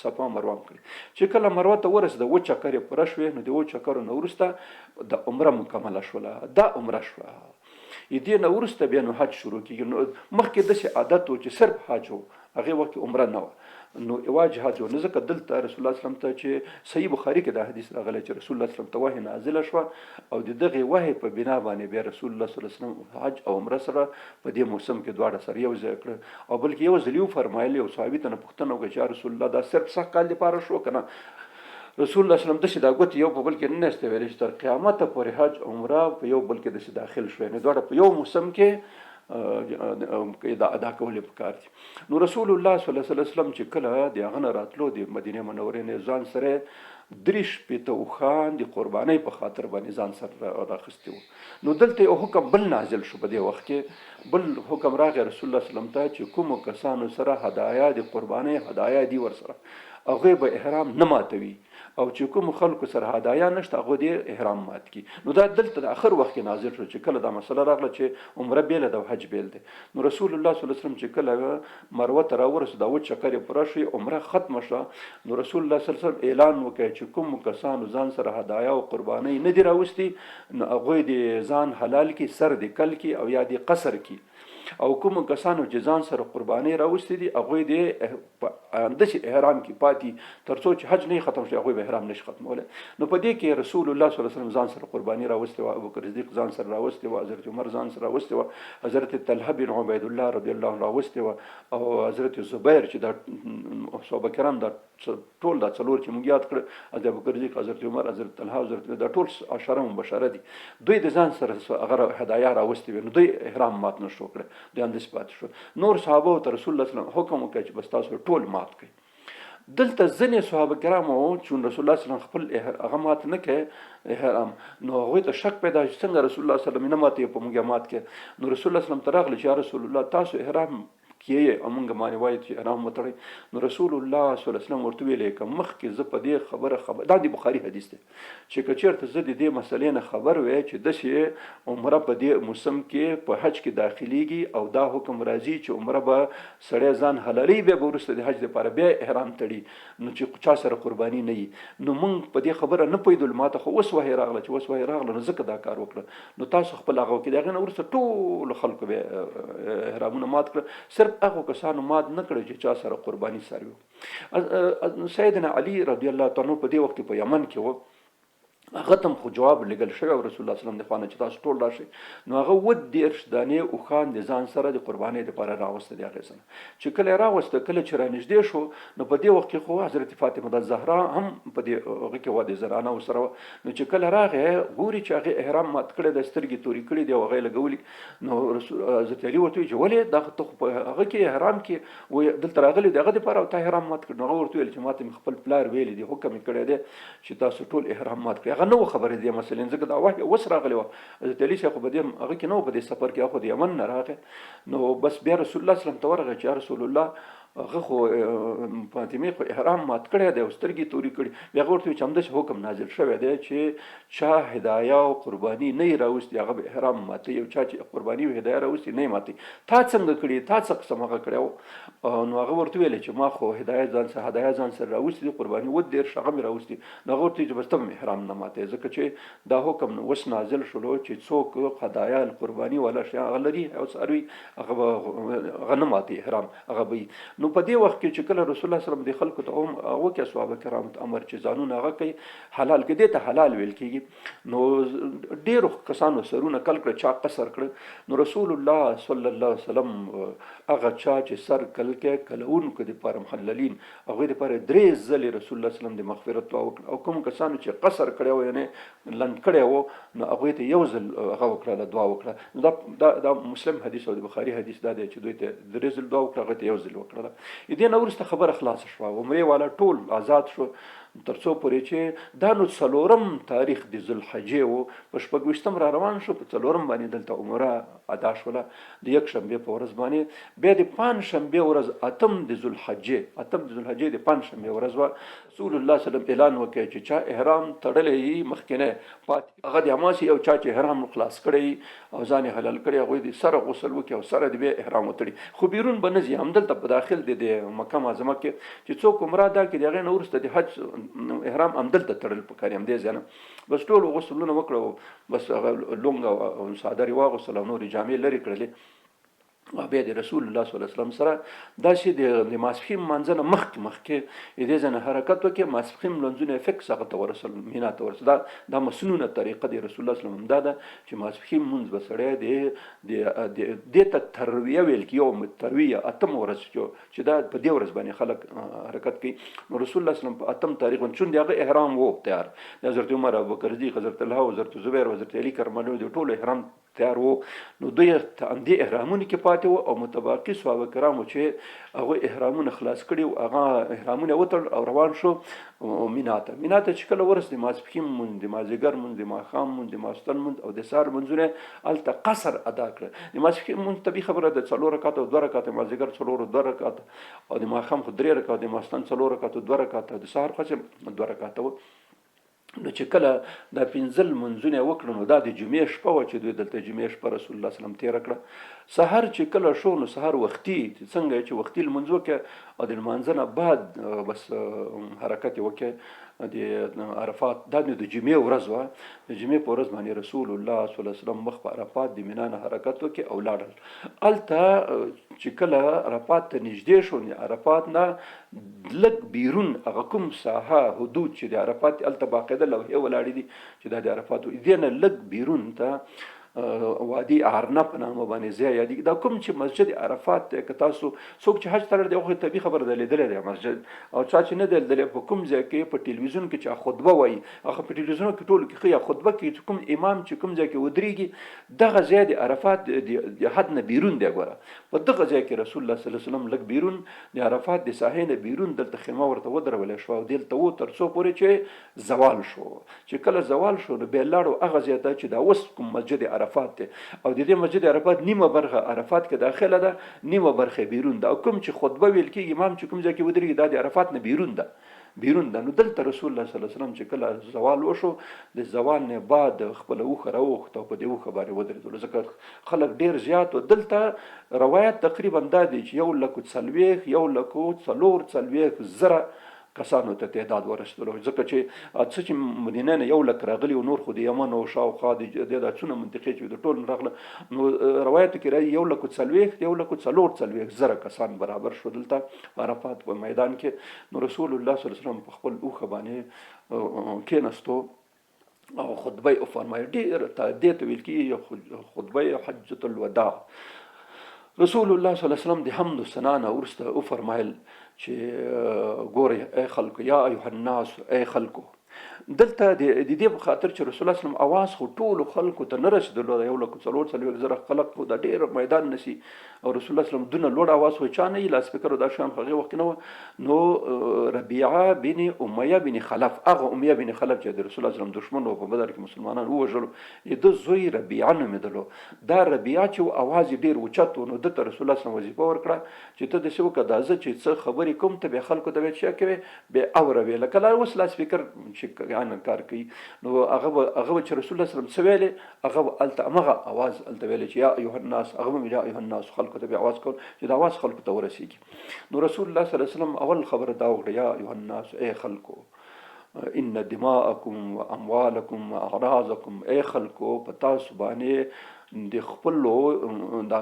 صفا مروه هم کړی. چې کله مروه ته ورسېده، و چکر یې پوره شوې، نو د و چکرو نه وروسته د عمره مکمله شوله، دا عمره شوه. دې نه وروسته بیا نو حج شروع کېږي. نو مخکې داسې عادت و چې صرف حج و، هغې وخت کې عمره نه وه، نو یواځې حج و. نو ځکه دلته رسول الله صلی الله علیه وسلم ته چې صحیح بخاري کې دا حدیث راغلی چې رسول الله صلی الله علیه وسلم ته وحی نازله شوه، او د دغې وحی په بنا باندې بیا رسول الله صلی الله علیه وسلم حج او عمره سره په دې موسم کې دواړه سره یو ځای کړه. او بلکې یو ځل یې وفرمایل، یو صحابي ته نه پوښتنه وکړه چې یا رسول الله دا صرف سږ کال دپاره شو که نه؟ رسول الله صلی الله علیه وسلم داسې دا ګوتې یو په بل کې نه نسته ویلی چې تر قیامته پورې حج عمره په یو بل کې داسې داخل شوی، نو دواړه په یو موسم کې ادا کول پکار دي. نو رسول الله صلی الله علیه وسلم چې کله د هغه نه راتلو، د مدینې منورې نه ځان سره 3 اوښان د قربانۍ په خاطر باندې ځان سره راخستی وو. نو دلته یو حکم بل نازل شو، په دې وخت کې بل حکم راغی رسول الله صلی الله علیه وسلم ته چې کومو کسانو سره هدایا د قربانۍ هدایا دي ورسره، هغوی به احرام نه ماتوي، او چې کوم خلکو سره هدایا نشته هغه دې احرام مات کی. نو دا دلته د اخر وخت کې نازل شو چې کله دا مسله راغله چې عمره بیل ده او حج بیل ده. نو رسول الله صلی الله علیه وسلم چې کله مروه ته راورسېد، دا و چکر یې پوره شو، عمره ختمه شوه، نو رسول الله صلی الله علیه وسلم اعلان وکړ چې کوم کسانو ځان سره هدایا او قربانۍ نه دي راوستي، نو هغوی دې ځان حلال کی، سر دې کل کی، او یا دې قصر کی. او کوم کسانو چې ځان سره قربانۍ راوستي دي، هغوی دې داسې احرام کې پاتې تر څو چې حج نه ختم شي، هغوی به احرام نشي ختمولی. نو په دې کې رسول الله صلی الله علیه وسلم ځان سره قرباني راوستې وه، ابوبکر صدیق ځان سره راوستې وه، حضرت عمر ځان سره راوستې وه، حضرت طلحه بن عبید الله رضی الله عنه راوستې وه، او حضرت زبیر چې دا صحابه کرام دا ټول دا څلور چې موږ یاد کړه، حضرت ابوبکر صدیق، حضرت عمر، حضرت طلحه، حضرت دا ټول عشره مبشره دي، دوی د ځان سره هغه هدایا راوستې وې، نو دوی احرام مات نه شو کړی، دوی همداسې پاتې شو. نور صحابه ته رسول الله صلی الله علیه وسلم حکم وکړ چې بس تاسو ټول مات کړئ. دلته ځینې صحابه کرامو چې رسول الله صلی الله علیه وسلم خپل هغه مات نه کړي احرام، نو هغوی ته شک پیدا چې څنګه رسول الله صلی الله علیه وسلم نه ماتوي په موږ مات کړي. نو رسول الله صلی الله علیه وسلم ته راغله چې یا رسول الله تاسو احرام کیې او موږ باندې وایي چې احرام وتړئ. نو رسول الله صلی الله علیه وسلم ورته ویلې که مخکې زه په دې خبره دا د بخاري حدیث دی چې که چېرته زه د دې مسلې نه خبر وی چې داسې عمره په دې موسم کې په حج کې داخلیږي او دا حکم راځي چې عمره به سړی ځان حلالوي، بیا به وروسته د حج دپاره بیا احرام تړي، نو چې چا سره قرباني نه وي، نو موږ په دې خبره نه پوهېدلو، ما ته خو اوس وحی راغله چې اوس وحی راغله، نو ځکه دا کار وکړه. نو تاسو خپل هغه وکړئ. د هغې نه وروسته ټولو خلکو بیا احرامونه مات کړه، صرف هغو کسانو مات نه کړی چې چا سره قرباني سر وي. سیدنا علي رضی الله تعالی عنه په دې وخت کې په یمن کې و، هغه ته خو جواب لګل شوی او رسول الله صلی الله علیه وسلم د خوا نه چې تاسو ټول راشئ. نو هغه 30 دانې اوښان د ځان سره د قربانۍ دپاره راوسته د هغې څه نه. چې کله یې راوسته، کله چې رانږدې شو، نو په دې وخت کې خو حضرت فاطمه الزهرا هم په دې هغه کې وه، د زنانه ورسره وه. نو چې کله راغی ګوري چې هغې احرام مات کړی دی، سترګې تورې کړي دي او هغه یې لګولي. نو حضرت علي ورته وویل چې ولې دا ته خو په هغه کې احرام کې وایي دلته راغلی د هغه دپاره او تا احرام مات کړ. نو هغه ورته ویل چې ما ته مې خپل پلار ویلي دي، حکم یې کړی دی چې تاسو ټول احرام مات کړئ. هغه نه و خبرې دې مسلې، ځکه دا وحی اوس راغلی وه. حضرت علي صاحب خو په دې هغه کې نه و، په دې سفر کې، هغه خو د یمن نه راغی. نو بس بیا رسول الله صلی الله علیه وسلم ته ورغی چې یا رسول الله هغه خو فاطمې خو احرام مات کړی دی او سترګې تورې کړي. بیا هغه ورته ویل چې همداسې حکم نازل شوی دی چې چا هدایه او قرباني نه یې راوستي هغه به احرام ماتوي، او چا چې قرباني او هدایه راوستي نه یې ماتوي. تا څنګه کړي، تا څه قسم هغه کړی و؟ نو هغه ورته ویل چې ما خو هدایه ځان سره راوستي دي، قرباني 30 هغه مې راوستي. نو هغه ورته ویل چې بس ته هم احرام نه ماتوي، ځکه چې دا حکم اوس نازل شولو چې څوک هدایه قرباني والا شی هغه لري او څاروي هغه نه ماتوي احرام هغه به. نو په دې وخت کې چې کله رسول الله صلی الله علیه وسلم د خلکو ته هم وکړه صحابه کرام ته امر چې ځانونه هغه کوي حلال کې، دې ته حلال ویل کېږي. نو ډېرو کسانو سرونه کل کړه، چا قصر کړه. نو رسول الله صلی الله علیه وسلم هغه چا چې سر کل کې کلونکو دپاره محللین هغوی دپاره 3 ځلې رسول الله صلی الله علیه وسلم د مغفرت دعا وکړه. او کوم کسانو چې قصر کړی و یعنې لنډ کړی و، نو هغوی ته 1 ځل هغه وکړه، دعا وکړه. دا مسلم حدیث او د بخاري حدیث دا دی چې دوی ته 3 ځل دعا وکړه، هغوی ته 1 ځل وکړه. دې نه وروسته خبره خلاصه شوه، عمرې والا ټول آزاد شو، تر څو پورې چې دا نو 4م تاریخ د ذوالحجې و، په 26م را روان شو، په 4م باندې دلته عمره ادا شوله د 1 شنبې په ورځ باندې. بیا د 5 شنبې ورځ 8م د ذوالحجې د 5 شنبې ورځ وه. رسول الله صلی الله علیه وسلم اعلان وکړ چې چا احرام تړلی مخکې پاتې هغه د اماسي، او چا چې احرام خلاص کړی او ځان یې حلال کړی هغوی د سره غسل وکړي او سره د بیا احرام وتړي، خو بیرون به نه ځي. همدلته په داخل د مکه معظمه کې چې څوک عمره ادا کړي د هغې نه وروسته د حج احرام همدلته تړل پکار یې همدې ځای نه. بس ټول غسلونه وکړه، بس هغه لونګ او څادر یې واغوستل او نورې جامې لرې کړلې. بیا د رسول الله صلی الله علیه وسلم سره داسې د ماسپښین لمانځه نه مخکې دې ځای نه حرکت وکړي، ماسپښین لمونځونه فکس هغه ته ورسول، مینا ته ورسول. دا مسنونه طریقه د رسول الله صلی الله علیه وسلم دا ده چې ماسپښین لمونځ به سړی دې ته ترویه ویل کېږي، یوم ترویه 8م ورځ چې دا په دې ورځ باندې خلک حرکت کوي. نو رسول الله صلی الله علیه وسلم په 8م تاریخ باندې چون د هغه احرام و تیار، د حضرت عمر، ابوبکر صدیق، حضرت طلحه، حضرت زبیر، حضرت علی کرم الله د ټولو احرام تیار وو. نو دوی همدې احرامونو کې پاتې وو، او متباقي صحابه کرامو چې هغوی احرامونه خلاص کړي وو هغه احرامونه وتړل او روان شو مینا ته. مینا ته چې کله ورسېد، د ماسپښین لمونځ، د مازدیګر لمونځ، د ماښام لمونځ، د ماسخوتن لمونځ او د سهار لمونځونه هلته قصر ادا کړه. د ماسپښین لمونځ طبیعي خبره ده 4 رکعته او 2 رکعته، د مازدیګر 4 2 رکعته، او د ماښام خو 3 رکعته، د ماسخوتن 4 رکعته 2 رکعته، د سهار خو 2 رکعته و. نو چې کله دا 5 لمونځونه وکړو، نو دا د جمعې شپه وه چې دوی دلته جمعې شپه رسول الله صلی الله علیه وسلم تېره کړه. سحر چې کله شو، نو سحر وختي څنګه چې وختي لمونځ وکړه او د لمانځه نه بعد بس حرکت یې وکړه د عرفات. دا د جمعې ورځ وه، د جمعې په ورځ باندې رسول الله صلی الله علیه وسلم مخ په عرفات د مینا نه حرکت وکړي او لاړل. هلته چې کله عرفات ته نږدې شو، عرفات نه لږ بیرون هغه کوم ساحه حدود چې د عرفات هلته باقاعده لوحې ولاړې دي چې دا د عرفات دې نه لږ بیرون ته وادي عرنه په نامه باندې ځای یادېږي. دا کوم چې مسجد عرفات دی، که تاسو څوک چې حج ته لاړ دی هغوی طبیعي خبره ده لیدلی دی مسجد، او چا چې نه دی لیدلی په کوم ځای کې په ټلویزیون کې چې خطبه وایي هغه په ټلویزیونو کې ټولو کې ښایي خطبه کې چې کوم امام چې کوم ځای کې ودرېږي دغه ځای د عرفات د حد نه بیرون دی. ګوره په دغه ځای کې رسول الله صلی الله علیه وسلم لږ بیرون د عرفات د ساحې نه بیرون دلته خیمه ورته ودرولی شوه او دلته و تر څو پورې چې زوال شو. چې کله زوال شو، نو بیا لاړو هغه ځای ته چې دا اوس کوم مسجد عرفات دی، او د دې مسجد عرفات نیمه برخه عرفات کې داخله ده، نیمه برخه بیرون ده. او کوم چې خطبه ویل کېږي امام چې کوم ځای کې ودرېږي دا د عرفات نه بیرون ده. نو دلته رسول الله صلی الله علیه وسلم چې کله زوال وشو، د زوال نه بعد خپله اوښه راوغوښته او په دې اوښه باندې ودرېدلو، ځکه خلک ډېر زیات و. دلته روایت تقریبا دا دی چې 1,40,000 کسانو ته تعداد ورسېدلو، ځکه چې څه چې مدینه نه 1 لک راغلي او نور خو د یمن او شاوخوا د دا څونه منطقې چې د ټول راغله. نو روایتو کې راځي 1,40,000 کسان برابر شو دلته عرفات په میدان کې. نو رسول الله صلی الله علیه وسلم په خپل اوښه باندې کېناستو او خطبه یې وفرمایه، ډېره دې ته ویل کېږي خطبه حجة الوداع. رسول الله صلی الله علیه وسلم د حمد و ثنا نه وروسته وفرمایل چې ګورئ ای خلکو، یا ایها الناس، ای خلکو. دلته د دې په خاطر چې رسول الله صلی الله علیه وسلم اواز خو ټولو خلکو ته نه رسېدلو، 1,40,000 خلک خو دا ډېر میدان نشي، او رسول الله صلی الله علیه وسلم دونه لوړ اواز خو چا نه وي، لاسپیکر دا شیان هغې وخت کې نه وه. نو ربیعه بن امیه بن خلف، هغه امیه بن خلف چې د رسول الله صلی الله علیه وسلم دښمن و، په بدر کې مسلمانان ووژلو، د زوی ربیعه نومېدلو. دا ربیعه چې اواز یې ډېر اوچت و، نو ده ته رسول الله صلی الله علیه وسلم وظیفه ورکړه چې ته داسې وکړه، دا زه چې څه خبرې کوم ته بیا خلکو ته بیا څه کوې، بیا اوروې، لکه لا اوس لاسپیکر چې کار کوي. نو هغه چې رسول الله صلی الله علیه وسلم څه ویلې، هغه هلته همغه اواز هلته ویلې چې یا ایها الناس، هغه به یا ایها الناس خلکو ته بیا اواز کول چې دا اواز خلکو ته ورسېږي. نو رسول الله صلی الله علیه وسلم اول خبره دا وکړه، یا ایها الناس، ای خلکو، ان دماءکم و اموالکم و اعراضکم، ای خلکو په تاسو باندې د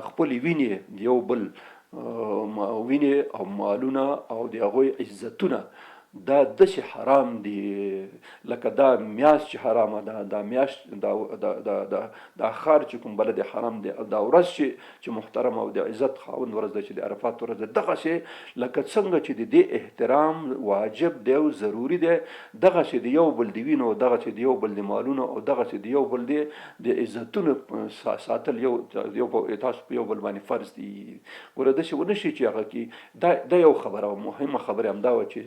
خپلې وینې د یو بل وینې او مالونه او د هغوی عزتونه دا داسې حرام دي لکه دا میاشت چې حرامه ده، دا میاشت دا ښار چې کوم بله دی حرام دی، دا ورځ چې محترم او د عزت خاوند ورځ ده چې د عرفات ورځ ده، دغسې لکه څنګه چې د دې احترام واجب دی او ضروري دی، دغسې د یو بل د وینو، دغسې د یو بل د مالونو او دغسې د یو بل د عزتونو ساتل تاسو په یو بل باندې فرض دي. ګوره داسې ونه شي چې هغه کې دا یو خبره مهمه خبره همدا وه چې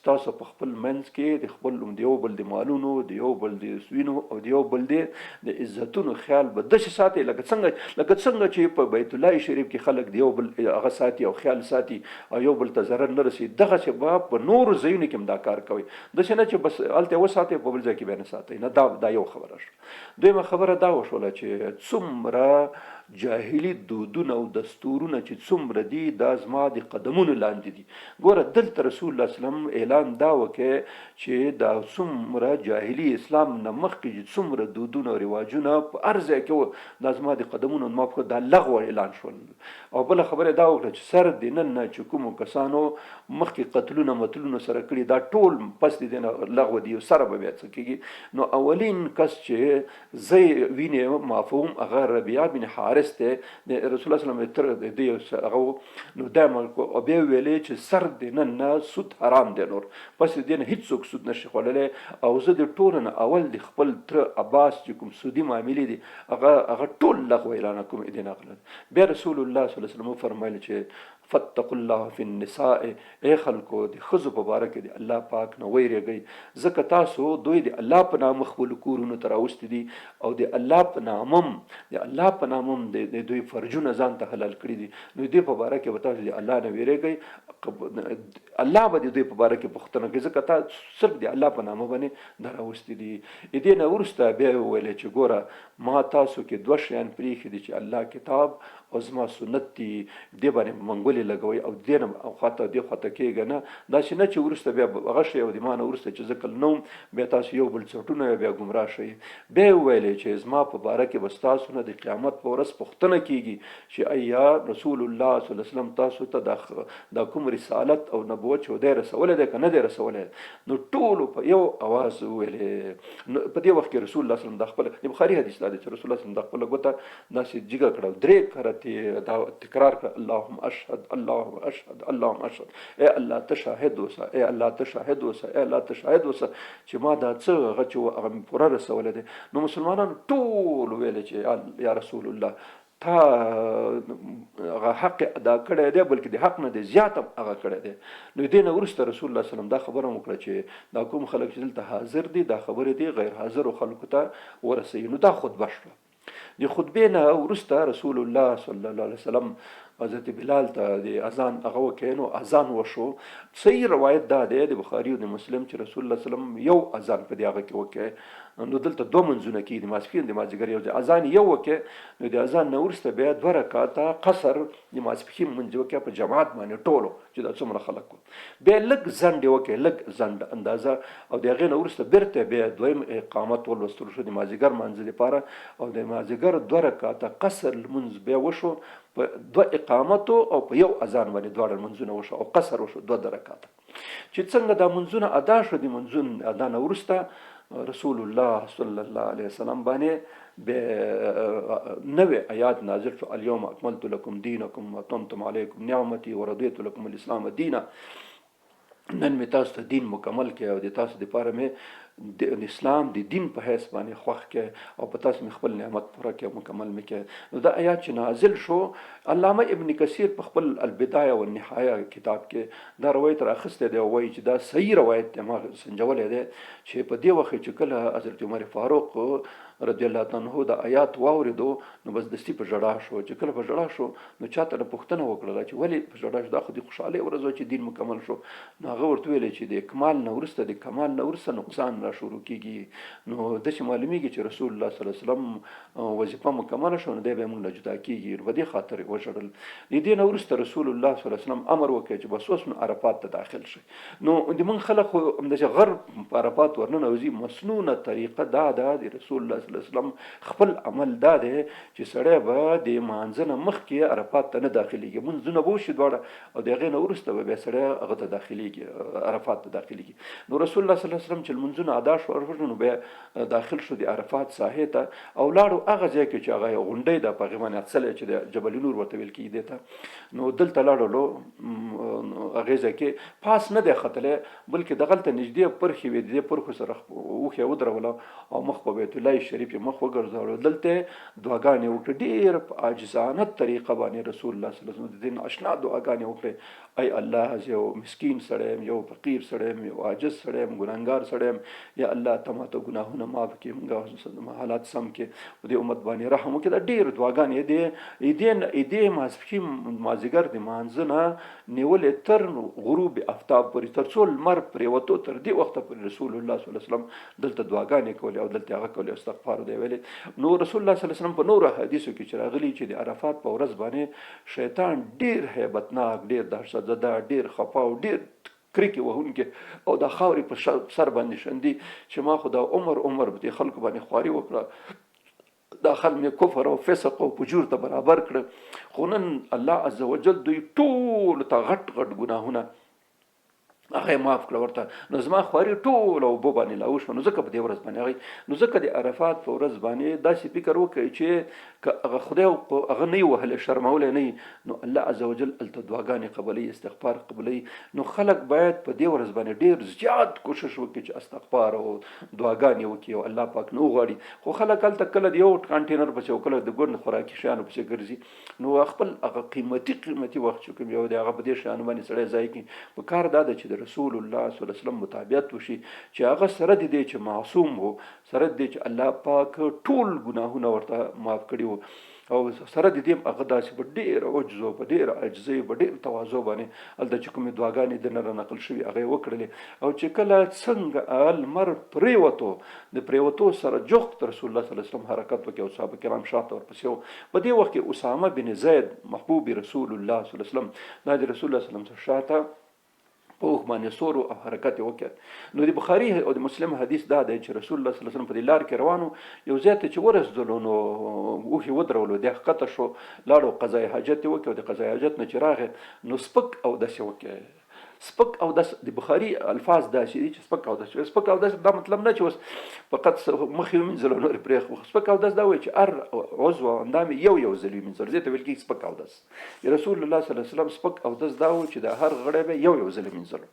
تاسو په خپل منځ کې د خپل د یو بل د مالونو، د یو بل د سوینو او د یو بل د عزتونو خیال به داسې ساتئ لکه څنګه چې په بیت الله شریف کې خلک د یو بل هغه ساتي او خیال ساتي او یو بل ته ضرر نه رسي، دغسې به په نورو ځایونو کې هم دا کار کوئ. داسې نه چې بس هلته وساتئ په بل ځای کې بیا نه ساتئ، نه دا یو خبره شوه. دویمه خبره دا وشوله چې څومره جاهلي دودونه او دستورونه چې څومره دي دا زما د قدمونو لاندې دي. ګوره دلته رسول الله صلی الله علیه وسلم اعلان دا وکړ چې دا څومره جاهلي اسلام نه مخکې چې څومره دودونه او رواجونه په هر ځای کې وو، دا زما د قدمونو ما په دا لغوه اعلان شول. او بله خبره دا وکړه چې سر د نن نه چې کومو کسانو مخکې قتلونه متلونه سره کړي دا ټول پس د دې نه لغوه دي، سره به بیا څه کېږي. نو اولین کس چې زه وینې مفهوم هغه ربیعه بن حارث دی، د رسول الله صلی الله علیه وسلم تر دې هغه نو دا بیا ویلې چې سر د نن نه سود حرام دی، نور پس د دې نه هېڅوک سود نشي خوړلی. او زه د ټولو نه اول د خپل تره عباس چې کوم سودي معاملې دي هغه ټول لغوه اعلان کوم دې نه. بیا رسول الله صلی الله علیه وسلم وفرمایل چې فاتقوا الله فی النساء، ای خلکو د ښځو په باره کې د الله پاک نه ویرېږئ، ځکه تاسو دوی د الله په نامه خپلو کورونو ته راوستي دي او د الله په نامه د دوی فرجونه ځان ته حلال کړي دي. نو دوی په باره کې به تاسو د الله نه ویرېږئ، الله به د دوی په باره کې پوښتنه کوي، ځکه تاسو صرف د الله په نامه باندې دا راوستي دي. دې نه وروسته بیا یې وویلې چې ګوره ما تاسو کې دوه شیان پرېښي دي چې الله کتاب او زما سنت دي، دې باندې منګولې لګوئ او دې نه خواته دې خواته کېږه نه. داسې نه چې وروسته بیا هغه شی او د ما نه وروسته چې زه کله نه وم بیا تاسو یو بل څټونه بیا ګمراه شئ. بیا یې وویلې چې زما په باره کې به ستاسو نه د قیامت په ورځ پوښتنه کېږي چې ایا رسول الله صلی الله علیه وسلم تاسو ته دا کوم رسالت او نبوت چې دی رسولی دی که نه دی رسولی. نو ټولو په یو اواز وویلې. په دې وخت کې رسول الله صلی الله علیه وسلم د خپل د بخاري حدیث دا دی چې رسول الله صلی الله علیه وسلم د خپله ګوته داسې جګه کړه او 3 کرته دا تکرار کړه، اللهم اشهد اللهم اشهد اللهم اشهد، ای الله ته شاهد اوسه، ای الله ته شاهد اوسه، ای الله ته شاهد اوسه چې ما دا څه هغه چې هغه مې پوره رسولی دی. نو مسلمانانو ټول ویلې چې یا رسول الله تا هغه حق ادا کړی دی، بلکې د حق نه د زیات هم هغه کړی دی. نو دې نه وروسته رسول الله صلی الله علیه وسلم دا خبره وکړه چې دا کوم خلک چې دلته حاضر دي دا خبرې دي غیر حاضرو خلکو ته ورسوي. نو دا خطبه شوه. د خطبې نه وروسته رسول الله صلی الله علیه وسلم حضرت بلال ته د اذان هغه وکړ. نو اذان وشو. صحیح روایت دا دی د بخاري او د مسلم چې رسول الله صلی الله علیه وسلم یو اذان په دې هغه کې وکړ. نو دلته 2 منځونه کېږي، د ماسپښین د مازدیګر یو اذان یو وکړ. نو د اذان نه وروسته بیا 2 رکعاته قصر د ماسپښین منځ وکړ په جماعت باندې ټولو چې دا څومره خلک وو. بیا لږ ځنډ وکړ، لږ ځنډ اندازه، او د هغې نه وروسته بیرته بیا دویم اقامت ولوستل شو د مازدیګر منځ لپاره، او د مازدیګر 2 رکعاته قصر لمونځ بیا وشو په 2 اقامتو او په یو اذان باندې دواړه منځونه وشو او قصر وشو 2 رکعاته. چې څنګه دا منځونه ادا شو د منځون ادا نه وروسته رسول الله صلی الله علیه وسلم باندې به نوې آیات نازل شو، الیوم اکملت لکم دینکم واتممت علیکم نعمتي ورضیت لکم الاسلام دینا. نن مې تاسو ته دین مکمل کړ او د تاسو دپاره مې د اسلام د دین په حیث باندې خوښ کړ او په تاسو مې خپل نعمت پوره کړ مکمل مې کړ. نو دا آیات چې نازل شو، علامه ابن کثیر په خپل البدایه والنهایه کتاب کې دا روایت راخستی دی او وایي چې دا صحیح روایت دی، ما سنجولی دی چې په دې وخت چې کله حضرت عمر فاروق رضی الله عنه دا آیات واورېدو نو بس دستي په ژړا شو. چې کله په ژړا شو نو چاته پوښتنه وکړله چې ولې په ژړا شو، دا خو د خوشحالۍ ورځ وه چې دین مکمل شو. نو هغه ورته ویلی چې د کمال نه وروسته د کمال نه وروسته نقصان را شروع کېږي. نو داسې معلومیږي چې رسول الله صلی الله علیه وسلم وظیفه مکمله شو نو دی به موږ نه جدا کېږي. په دې خاطر یې وژړل. د دې نه وروسته رسول الله صلی الله علیه وسلم امر وکړ چې بس اوس نو عرفات ته داخل شئ. نو د موږ خلک خو همداسې غرب په عرفات ورننوځي. مسنونه طریقه دا ده د رسول الله صلی الله علیه وسلم خپل عمل دا دی چې سړی به د مانځه نه مخکې عرفات ته نه داخلېږي، مونځونه به وشي دواړه او د هغې نه وروسته به بیا سړی هغه ته داخلېږي، عرفات ته داخلېږي. نو رسول الله صلی الله علیه وسلم چې لمونځونه ادا شو نو بیا داخل شو د عرفات ساحې ته او لاړو هغه ځای کې چې هغه غونډۍ ده په هغې باندې اڅلی چې د جبل نور ورته ویل کېږي دې ته. نو دلته لاړلو هغې ځای کې پاس نه دی ختلی بلکې دغلته نږدې پرخې وې، د دې پرخو سره اوښ یې ودروله او مخ په بیت الله شریف یې مخ وګرځولو. دلته دعاګانې وکړې ډېر په عاجزانه طریقه باندې رسول الله صلی الله علیه وسلم د دین اشنا دعاګانې وکړې. ای الله زه یو مسکین سړی یم، یو فقیر سړی یم، یو عاجز سړی یم، ګناهګار سړی یم. یا الله ته ماته ګناهونه معاف کړي، موږ حالات سم کړي، په دې امت باندې رحم وکړي. دا ډېر دعاګانې دې ماسپښین مازدیګر د مانځه نه نیولې تر غروب افتاب پورې تر څو لمر پرېوتو تر دې وخته پورې رسول الله صلی الله علیه وسلم دلته دعاګانې کولې او دلته هغه کولې استغفار دی ویلې. نو رسول الله صلی الله علیه وسلم په نورو حدیثو کې چې راغلي چې د عرفات په ورځ باندې شیطان ډېر هیبتناک، ډېر دهشت زده، ډېر خفا او ډېر کرکې وهونکې او د خاورې په سر باندې شندي چې ما خو دا عمر د خلکو باندې خواري وکړه، داخل مې کفر او فسق او فجور ته برابر کړه. خو نن الله عز وجل دوی ټول ته غټ ګناهونه هغه معاف کړه ورته. نو زما خواري ټول او اوبو باندې لاوشوه. نو ځکه په دې ورځ باندې هغې نو ځکه د عرفات په ورځ باندې داسې فکر وکړئ چې که هغه خدای هغه نه یې وهلی شرمولی نه یي نو الله عز وجل هلته دعاګانې قبلوي، استغفار قبلوي. نو خلک باید په دې ورځ باندې ډېر زیات کوشش وکړي چې استغفار او دعاګانې وکړي او الله پاک نه وغواړي. خو خلک هلته کله د یو کانټینر پسې او کله د ګوند خوراکي شیانو پسې ګرځي. نو خپل هغه قیمتي وخت چې کوم یو دی هغه په دې شیانو باندې سړی ضایع کړي. په کار دا ده چې رسول الله صلی الله علیه وسلم مطابقت وشي چې هغه سره د دې چې معصوم وو، سره د دې چې الله پاک ټول ګناهونه ورته معاف کړي وو او سره د دې هغه داسې په ډېر عجز او په ډېر عاجزۍ په ډېر تواضع باندې هلته چې کومې دعاګانې د نه رانقل شوي هغه یې وکړلې. او چې کله څنګه لمر پرېوتو د پرېوتو سره جوخت رسول الله صلی الله علیه وسلم حرکت وکړي او صحابه کرام شاته ورپسې وو. په دې وخت کې اسامه بن زید محبوب رسول الله صلی الله علیه وسلم دا د رسول الله صلی الله علیه وسلم شاته په اوښ باندې سور او حرکت یې وکړ. نو د بخاري او د مسلم حدیث دا دی چې رسول الله صلی الله علیه وسلم په دې لار کې روانو، یو ځای ته چې ورسېدلو نو اوښ یې ودرولو، دی ښکته شو، لاړو قضای حاجت یې وکړ او د قضای حاجت نه چې راغی نو سپک اودس یې وکړ. سپک اودس د بخاري الفاظ داسې دي چې سپک اودس. سپک اودس دا مطلب نه چې اوس فقط مخ یې ومینځلو نور پرېښود. سپک اودس دا وایي چې هر عضو او اندام یو ځل ومینځل، دې ته ویل کېږي سپک اودس. رسول الله صلی الله علیه وسلم سپک اودس دا و چې د هر غړی به یو ځل ومینځلو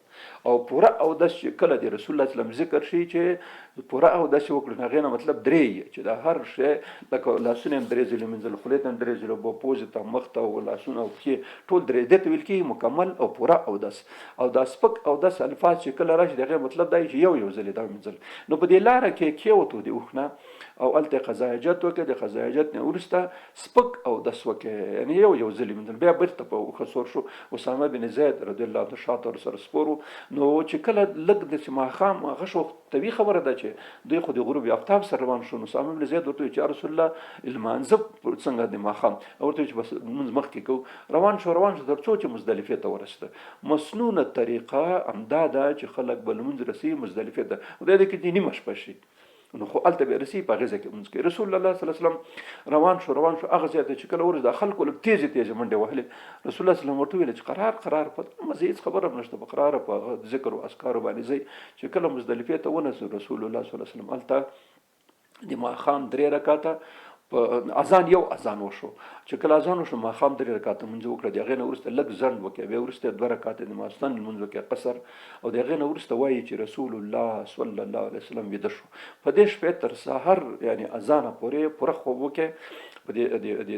او پوره اودس چې کله د رسول الله صلی الله علیه وسلم ذکر شي چې پوره اودس وکړو نو هغې نه مطلب درې چې د هر شی لکه لاسونه هم درې ځلې ومینځل، خولې ته هم درې ځلې، اوبه پوزې ته، مخ ته او لاسونه او پښې ټول درې، دې ته ویل کېږي مکمل او پوره اودس. او دا سپک اودس الفاظ چې کله راشي د هغې مطلب دا چې یو ځل دا ومینځل. نو په دې لاره کې کېوتو د اوښ نه او هلته یې قضای حاجت وکړه، د قضای حاجت نه وروسته سپک اودس وکړه، یعنې یو ځل یې ومینځل، بیا بېرته په اوښه سور شو. اسامه بن زید رضی الله عنه شاته ورسره سپور و. نو چې کله لږ د ماښام هغه شو طبیعي خبره ده چې دوی خو د غروب آفتاب سره روان شو. نو اسامه بن زید ورته ویل چې یا رسول الله لمانځه څنګه د ماښام؟ ورته ویل چې بس لمونځ مخکې کوو. روان شو تر څو چې مزدلفې ته ورسېده. مسنونه طریقه همدا ده چې خلک به لمونځ رسي مزدلفې ته، خدای دې کې دې نیمه شپه شي نو خو هلته به رسي په هغې ځای کې لمونځ کوي. رسول الله صلی الله علیه وسلم روان شو هغه ځای ته چې کله ورسېد د خلکو لږ تیزې منډې وهلې. رسول الله صلی الله علیه وسلم ورته وویل چې قرار په مزه هېڅ خبره هم نشته، په قراره په ذکر او اذکارو باندې ځئ. چې کله مزدلفې ته ونسو رسول الله صلی الله علیه وسلم هلته د ماښام 3 رکعته یو اذان وشو. چې کله اذان وشو ماښام 3 رکعته لمونځ وکړه. د هغې نه وروسته لږ ځنډ وکړه، بیا وروسته 2 رکعته د ماخوستن لمونځ وکړه قصر، او د هغې نه وروسته وایي چې رسول الله صلی الله علیه وسلم ویده شو. په دې شپې تر سحر یعنې اذانه پورې پوره خوب وکړي په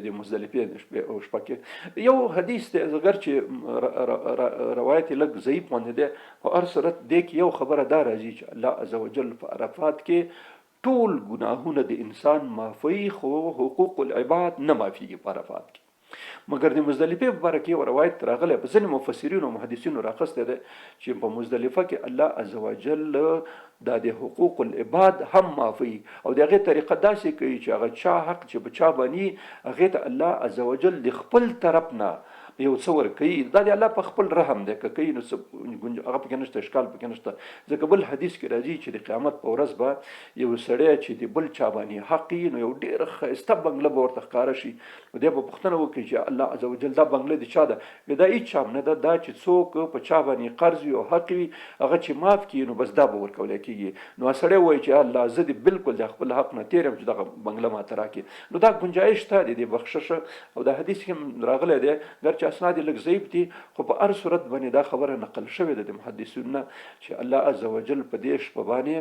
د مزدلفې شپه کې. یو حدیث دی اگر چې روایت لږ ضعیف باندې دی، په هر صورت دې کې یو خبره دا راځي چې الله عز وجل په عرفات کې ټول ګناهونه د انسان معافوي، خو حقوق العباد نه معافیږي په عرفات کې. مګر د مزدلفې په باره کې یو روایت راغلی، په ځینې مفسرینو او محدثینو راخستی دی چې په مزدلفه کې الله عز وجل دا د حقوق العباد هم معافوي، او د هغې طریقه داسې کوي چې هغه چا حق چې په چا باندې هغې ته الله عز وجل د خپل طرف نه یو څه ورکوي. دا د الله په خپل رحم دی، که کوي نو هغه پکې نشته، اشکال پکې نشته. ځکه بل حدیث کې راځي چې د قیامت په ورځ به یو سړی چې د بل چا باندې حق وي نو یو ډېر ښایسته بنګله به ورته ښکاره شي. نو دی به پوښتنه وکړي چې الله عز وجل دا بنګله د چا ده؟ دا هېڅ چا نه ده، دا چې څوک په چا باندې قرض وي او حق وي هغه چې معاف کړي نو بس دا به ورکولی کېږي. نو سړی وایي چې الله زه دې بالکل د خپل حق نه تېر یم چې دغه بنګله ماته راکړي. نو دا ګنجایش شته د دې بخشش، او دا حدیث هم راغلی دی ګرچې اسناد لږ ضعیف دي، خو په هر صورت باندې دا خبره نقل شوې ده د محدثینو نه چې الله عز وجل په دې شپه باندې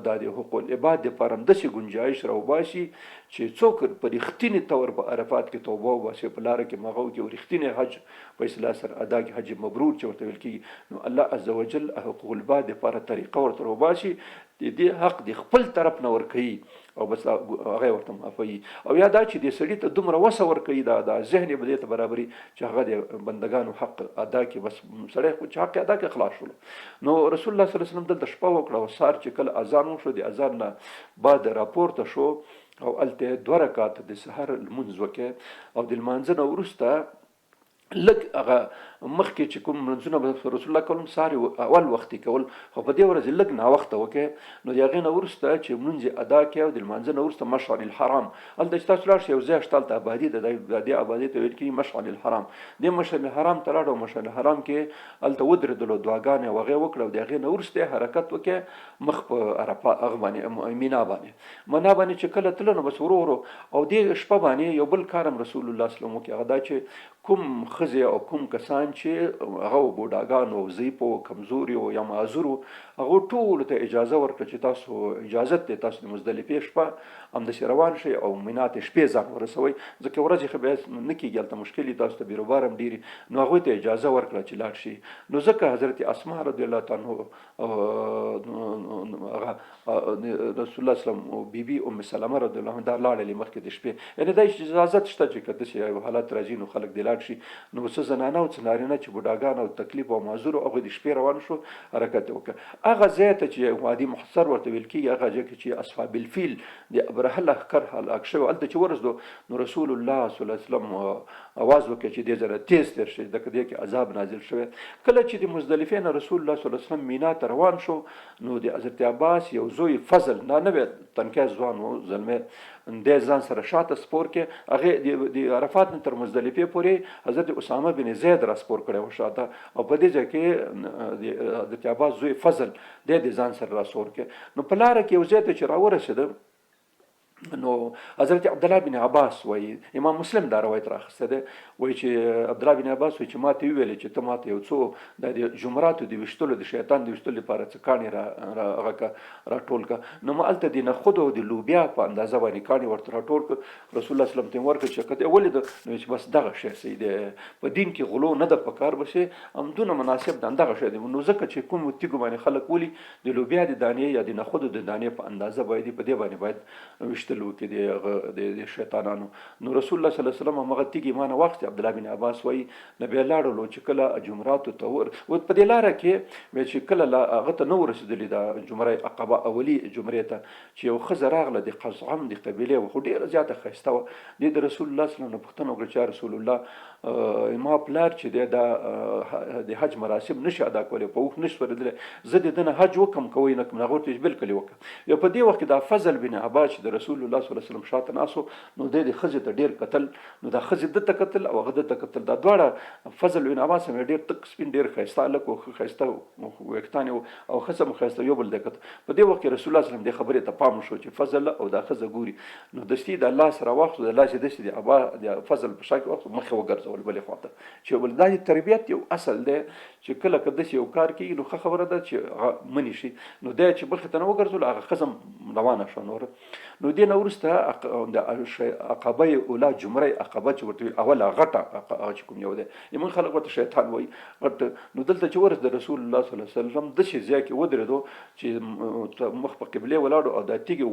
دا د حقوق العباد دپاره همداسې ګنجایش راوباسي چې څوک په رښتینې طور په عرفات کې توبه وباسي، په لاره کې مغه وکړي او رښتینې حج په اصطلاح سره ادا کړي، حج مبرور چې ورته ویل کېږي، نو الله عز وجل حقوق العباد دپاره طریقه ورته راوباسي، د دې حق د خپل طرف نه ورکوي او بس هغه ورته معافوي. او یا دا چې د سړي ته دومره وسه ورکوي، دا ذهن یې به دې ته برابري چې هغه د بندګانو حق ادا کړي، بس سړی خو چې حق ادا کړي خلاص شولو. نو رسول الله صلی الله علیه وسلم دلته شپه وکړه، او سهار چې کله اذان وشو د اذان نه بعد راپورته شو او هلته 2 رکعته د سحر لمونځ وکړي، او د لمانځه نه وروسته لږ هغه مخکې چې کوم منځونه به رسول الله کوم سهار اول وختي کول، خو په دې ورځ لږ ناوخته وکړي. نو د هغې نه وروسته چې لمونځ یې ادا کړي او د لمانځه نه وروسته مشعر الحرام هلته چې تاسو لاړ شئ یو ځای شته هلته ابادي ده، دې ابادي ته ویل کېږي مشعر الحرام. دې مشعر الحرام ته لاړو، مشعر الحرام کې هلته ودرېدلو، دعاګانې او هغې وکړه، او د هغې نه وروسته یې حرکت وکړي مخ په عرفه هغه باندې مینا باندې چې کله تله نو بس ورو ورو. او دې شپه باندې یو بل کار هم رسول الله صلی الله علیه وسلم وکړي، هغه دا چې کوم ښځې او کوم کسان چې هغه بوډاګان او ضعیف او کمزوري او یا معذور هغه ټولو ته اجازه ورکړه چې تاسو اجازت دی تاسو د مزدلفې شپه همداسې روان شئ او مینا ته شپې ځان ورسوئ، ځکه ورځې ښه بیا نه کېږي هلته مشکل دي، تاسو ته بیروبار هم ډېر، نو هغوی ته اجازه ورکړه چې لاړ شي. نو ځکه حضرت اسما رضی الله تعالی عنه هغه رسول الله صلی الله علیه وسلم بیبي ام سلمه رضی الله عنها دا لاړلې مخکې د شپې، یعنې دا اجازت شته چې که داسې یو حالت راځي نو خلک دې لاړ شي. نو څه زنانه او څه نارینه چې بوډاګان او تکلیف او معذور هغوی د شپې روان شو حرکت یې وکړه. هغه ځای ته چې وادي محصر ورته ویل کېږي، هغه ځای کې چې اصحاب الفیل د ابرهه لښکر هلاک شوی، هلته چې ورسېدو نو رسول الله صلی الله علیه وسلم اواز وکړ چې دې ځایه تیز تېر شي، ځکه دې کې عذاب نازل شوی. کله چې د مزدلفې نه رسول الله صلی الله علیه وسلم مینا ته روان شو، نو د حضرت عباس یو زوی فضل، نوی تنکی ځوان و زلمی، دی ځان سره شاته سپور کې، هغې د عرفات نه تر مزدلفې پورې حضرت اسامه بن زید را سپور کړی و شاته، او په دې ځای کې د حضرت عباس زوی فضل دی د ځان سره را سپور کې. نو په لاره کې یو ځای ته چې راورسېده نو حضرت عبدالله بن عباس وایي، امام مسلم دا روایت راخسته ده، وایي چې عبدالله بن عباس وایي چې ما ته ویلې چې ته ما ته یو څو د جمراتو د ویشتلو د شیطان د ویشتلو لپاره څه کاڼي راټول کړه. نو ما هلته د نخودو او د لوبیا په اندازه باندې کاڼي ورته راټول کړه. رسول الله صلی الله علیه وسلم ته یې ورکړه چې که ته یې ولیده نو چې بس دغه شی صحیح دی، په دین کې غلو نه ده پکار، به شي همدونه مناسب ده دغه شی دی. نو ځکه چې کوم تیږو باندې خلک ولي د لوبیا د دانې یا د نخودو د دانې په اندازه باید په دې باندې باید ویشتل ویشتل وکړي د شیطانانو. نو رسول الله صلی الله علیه وسلم هغه تیږې ما نه واخیستې. عبدالله بن عباس وایي نبی لاړلو چې کله جمراتو ته په دې لاره کې چې کله هغه ته نه ورسېدلي د جمره عقبه اولي جمرې ته چې یو ښځه راغله د قزعم د قبیلې وه، خو ډېره زیاته ښایسته وه. دې د رسول الله صلی الله علیه وسلم نه پوښتنه وکړه چې یا رسول الله ما پلار چې دی دا د حج مراسم نشي ادا کولی، په اوښ نشي ورېدلی، زه د ده نه حج وکړم کوی نه کړم؟ هغه ورته ویل بالکل یې وکړه. یو په دې وخت کې دا فضل بن عباس چې د رسول الله صلی الله علیه وسلم شاته ناست و، نو دی د ښځې ته ډېر کتل، نو دا ښځې ده ته کتل او هغه ده ته کتل. دا دواړه فضل بن عباس هم ډېر تک سپین ډېر ښایسته هلک و، ښه ښایسته ویښتان یې او ښځه هم ښایسته، یو بل دی کتل. په دې وخت کې رسول الله صلی الله علیه وسلم دې خبرې ته پام شو چې فضل او دا ښځه ګوري. نو دستي د الله سره واخیستو، د لاس یې داسې د فضل په شا کې واخیستو، مخ یې وګرځول بلې خوا ته، چې بل دا د تربیت یو اصل دی چې کله که داسې یو کار کېږي نو ښه خبره ده چې هغه منې شي. نو دی چې مخې ته نه وګرځول، هغه ښځه هم روانه شوه نوره. نو دې نه وروسته د عقبه اوله جمره عقبه چې ورته وي اوله غټه هغه چې کوم یو دی، زموږ خلک ورته شیطان وایي غټ. نو دلته چې ورسېد رسول الله صلی الله علیه وسلم داسې ځای کې ودرېدو چې مخ په قبلې ولاړو او دا تیږې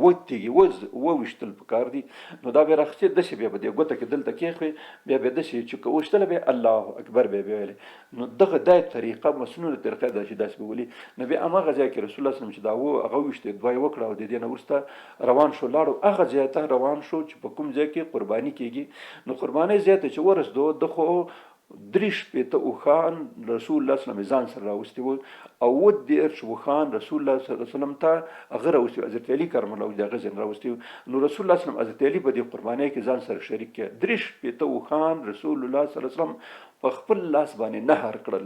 وویشتل پکار دي. نو دا بیا راخچې داسې بیا به دې ګوته کې دلته کېښوې، بیا داسې چې که ویشتله بیا الله اکبر بیا ویلې. نو دغه دا طریقه مسنونه طریقه ده چې داسې به ولي. نو بیا هماغه ځای کې رسول الله صلی الله علیه وسلم چې دا هغه ویشتې دوه یې وکړه او د دې نه وروسته روان شو، لاړو هغه ځای ته روان شو چې په کوم ځای کې قرباني کېږي. نو قربانۍ ځای ته چې ورسېدو، د خو 3 اوښان رسول الله صلی الله علیه وسلم ځان سره راوستي وو او 10 اوښان رسول الله صلی الله علیه وسلم ته هغه راوستي، حضرت علي کرم الله وجهه هغه ځین راوستي. نو رسول الله صلی الله علیه وسلم حضرت علي په دې قربانۍ کې ځان سره شریک کړ. 3 اوښان رسول الله صلی الله علیه وسلم په خپل لاس باندې نهر کړل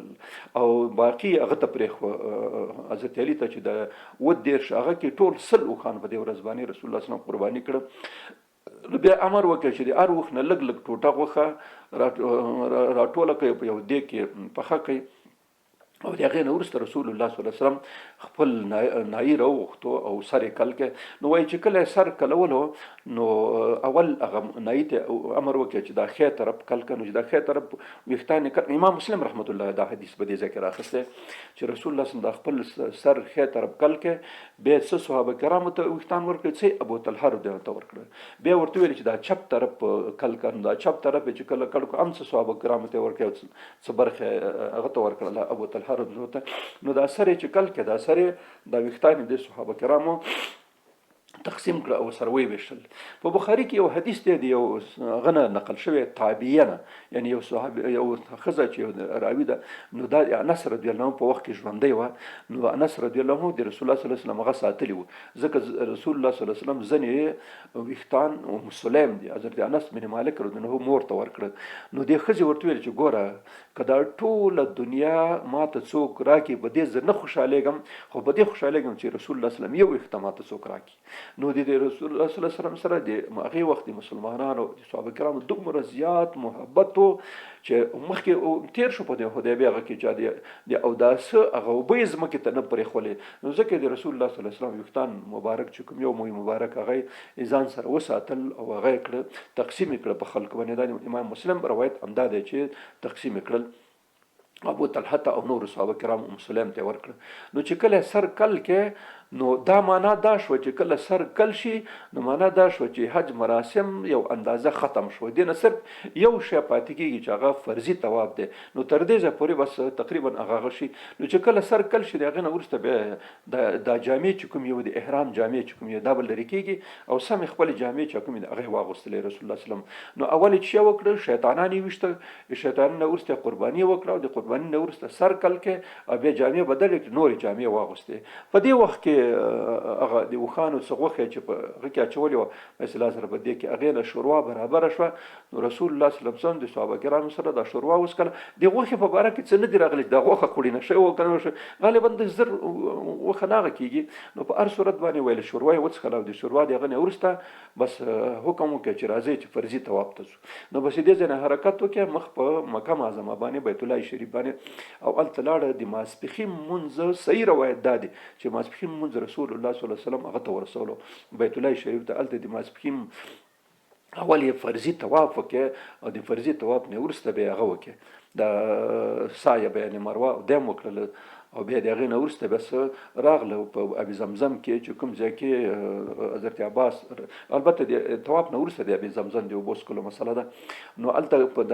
او باقي هغه ته پرېښوه حضرت علي ته چې د 10 هغه کې ټول 100 اوښان په دې ورځ باندې رسول الله صلی الله علیه وسلم قرباني کړه. بیا امر وکړ چې د هر اوښ نه لږ لږ ټوټه غوښه راټوله کړئ، په یو دیګ کې پخه کړئ. او د هغې نه وروسته رسول الله صلی الله علیه وسلم خپل نایي راوغوښتو او سر یې کل کړ. نو وایي چې کله یې سر کلولو نو اول هغه نایي ته امر وکړ چې دا ښی طرف کل کړه. نو چې دا ښی طرف ویښتان یې کل. امام مسلم رحمت الله دا حدیث په دې ځای کې راخستی چې رسول الله صلی الله علیه وسلم دا خپل سر ښی طرف کل کړ. بیا څه صحابه کرامو ته ویښتان ورکړل، څه ابو طلحه رضی الله عنه ته ورکړل. بیا ورته ویل چې دا چپ طرف کل کړه. نو دا چپ طرف چې کله کل کړو هم څه صحابه کرامو ته ورکړل، څه برخه هغه ته ورکړله ابو طلحه رضی الله عنه. نو دا سر چې کل کې دا سر دا ویښتان د صحابه کرامو تقسیم کړه او سره ویشتل. په بخاري کې یو حدیث دی، یو غنه نقل شوی تابعیه نه، یعنی یو صحابي یو ښځه چې راوي ده، نو دا انس رضی الله عنه په وخت کې ژوندی وه. نو انس رضی الله عنه د رسول الله صلی الله علیه وسلم هغه ساتلی وو، ځکه رسول الله صلی الله علیه وسلم ځنې ویښتان ام سلیم دی حضرت انس بن مالک رضی الله عنه مور ته ورکړه. نو دې ښځې ورته ویل چې ګوره که دا ټوله دنیا ما ته څوک راکړي په دې زه نه خوشحالېږم، خو په دې خوشحالېږم چې رسول الله صلی الله علیه وسلم یو ویښته ما ته څوک راکړي. نو د رسول الله صلی الله علیه وسلم سره د هغې وخت د مسلمانانو د صحابه کرامو دومره زیات محبت و چې مخکې تیر شو په د حدیبیې هغه کې چې د اوداسه هغه اوبه یې ځمکې ته نه پرېښولې. نو ځکه د رسول الله صلی الله علیه وسلم ویښتان مبارک چې کوم یو مبارک هغه یې ځان سره وساتل او هغه یې کړه تقسیم یې کړه په خلکو باندې. دا امام مسلم روایت همدا دی چې تقسیم یې کړل، ابو طلحه او نور صحابه کرام ام سلیم ته ورکړه. نو چې کله سر کل کې نو دا معنا دا شو چې کله سر کل شي نو معنا دا شو چې حج مراسم یو اندازه ختم شو، دې نه صرف یو شی پاتې کېږي چې هغه فرضي طواف دی. نو تر دې ځایه پورې بس تقریبا هغه شي. نو چې کله سر کل شي د هغې نه وروسته بیا دا جامې چې کوم یو د احرام جامې چې کوم یو دا به لرې کېږي او سمې خپلې جامې چې کومې د هغې واغوستلې رسول الله صلی الله علیه وسلم. نو اول یې چې وکړه شیطانان یې ویشته، شیطانان نه وروسته قرباني وکړه او د قرباني نه وروسته سر کل کې او بیا جامې بدلې کړې، نورې جامې واغوستې. په دې وخت کې هغه د اوښانو څه غوښه چې په هغه کې اچولې وه مثلا سره په دې کې هغې نه شوروا برابره شوه. نو رسول الله صلی الله علیه وسلم د صحابه کرامو سره دا شوروا وڅښله. د غوښې په باره کې څه نه دي راغلي، دا غوښه خوړینه شوې وه که نه شوې، غالبا د زر غوښه نه هغه کېږي. نو په هر صورت باندې ویل شوروا یې وڅښله او د شوروا د هغه نه وروسته بس حکم وکړه چې راځئ چې فرضي طواف ته ځو. نو بس دې ځای نه حرکت وکړه مخ په مکه معظمه باندې بیت الله شریف باندې او هلته لاړه. د ماسپښین لمونځ صحیح روایت دا دی چې ماسپښین لمونځ رسول الله صلی الله علیه وسلم هغه ته ورسولو بیت الله شریف ته. هلته د ماسپښین اول یې فرضي طواف وکړه او د فرضي طواف نه وروسته بیا هغه وکړه د سایه بین مروه او دیم وکړله او بیا د هغې نه وروسته بیا څه راغله په ابي زمزم کې چې کوم ځای کې حضرت عباس البته د طواف نه وروسته د ابي زمزم د اوبو څښلو مسله ده نو هلته په د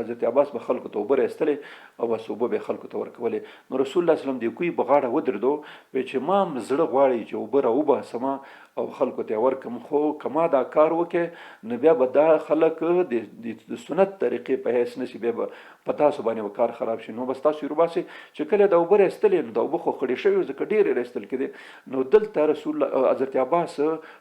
حضرت عباس به خلکو ته اوبه راایستلې او بس اوبه به یې خلکو ته ورکولې نو رسول الله وسلم د کوی په غاړه ودرېدو وایي چې ما زړه غواړي چې اوبه راوباسمه او خلکو ته ورکم خو که ما دا کار وکړې نو بیا به دا خلک د سنت طریقې په حیث نشي بیا به په تاسو باندې کار خراب شي نو بس تاسو یې روباسئ چې کله د اوبه راایستلې نو د اوبه خو خړې شوي ځکه ډېرې راایستل کېدې نو دلته رسول الله حضرت عباس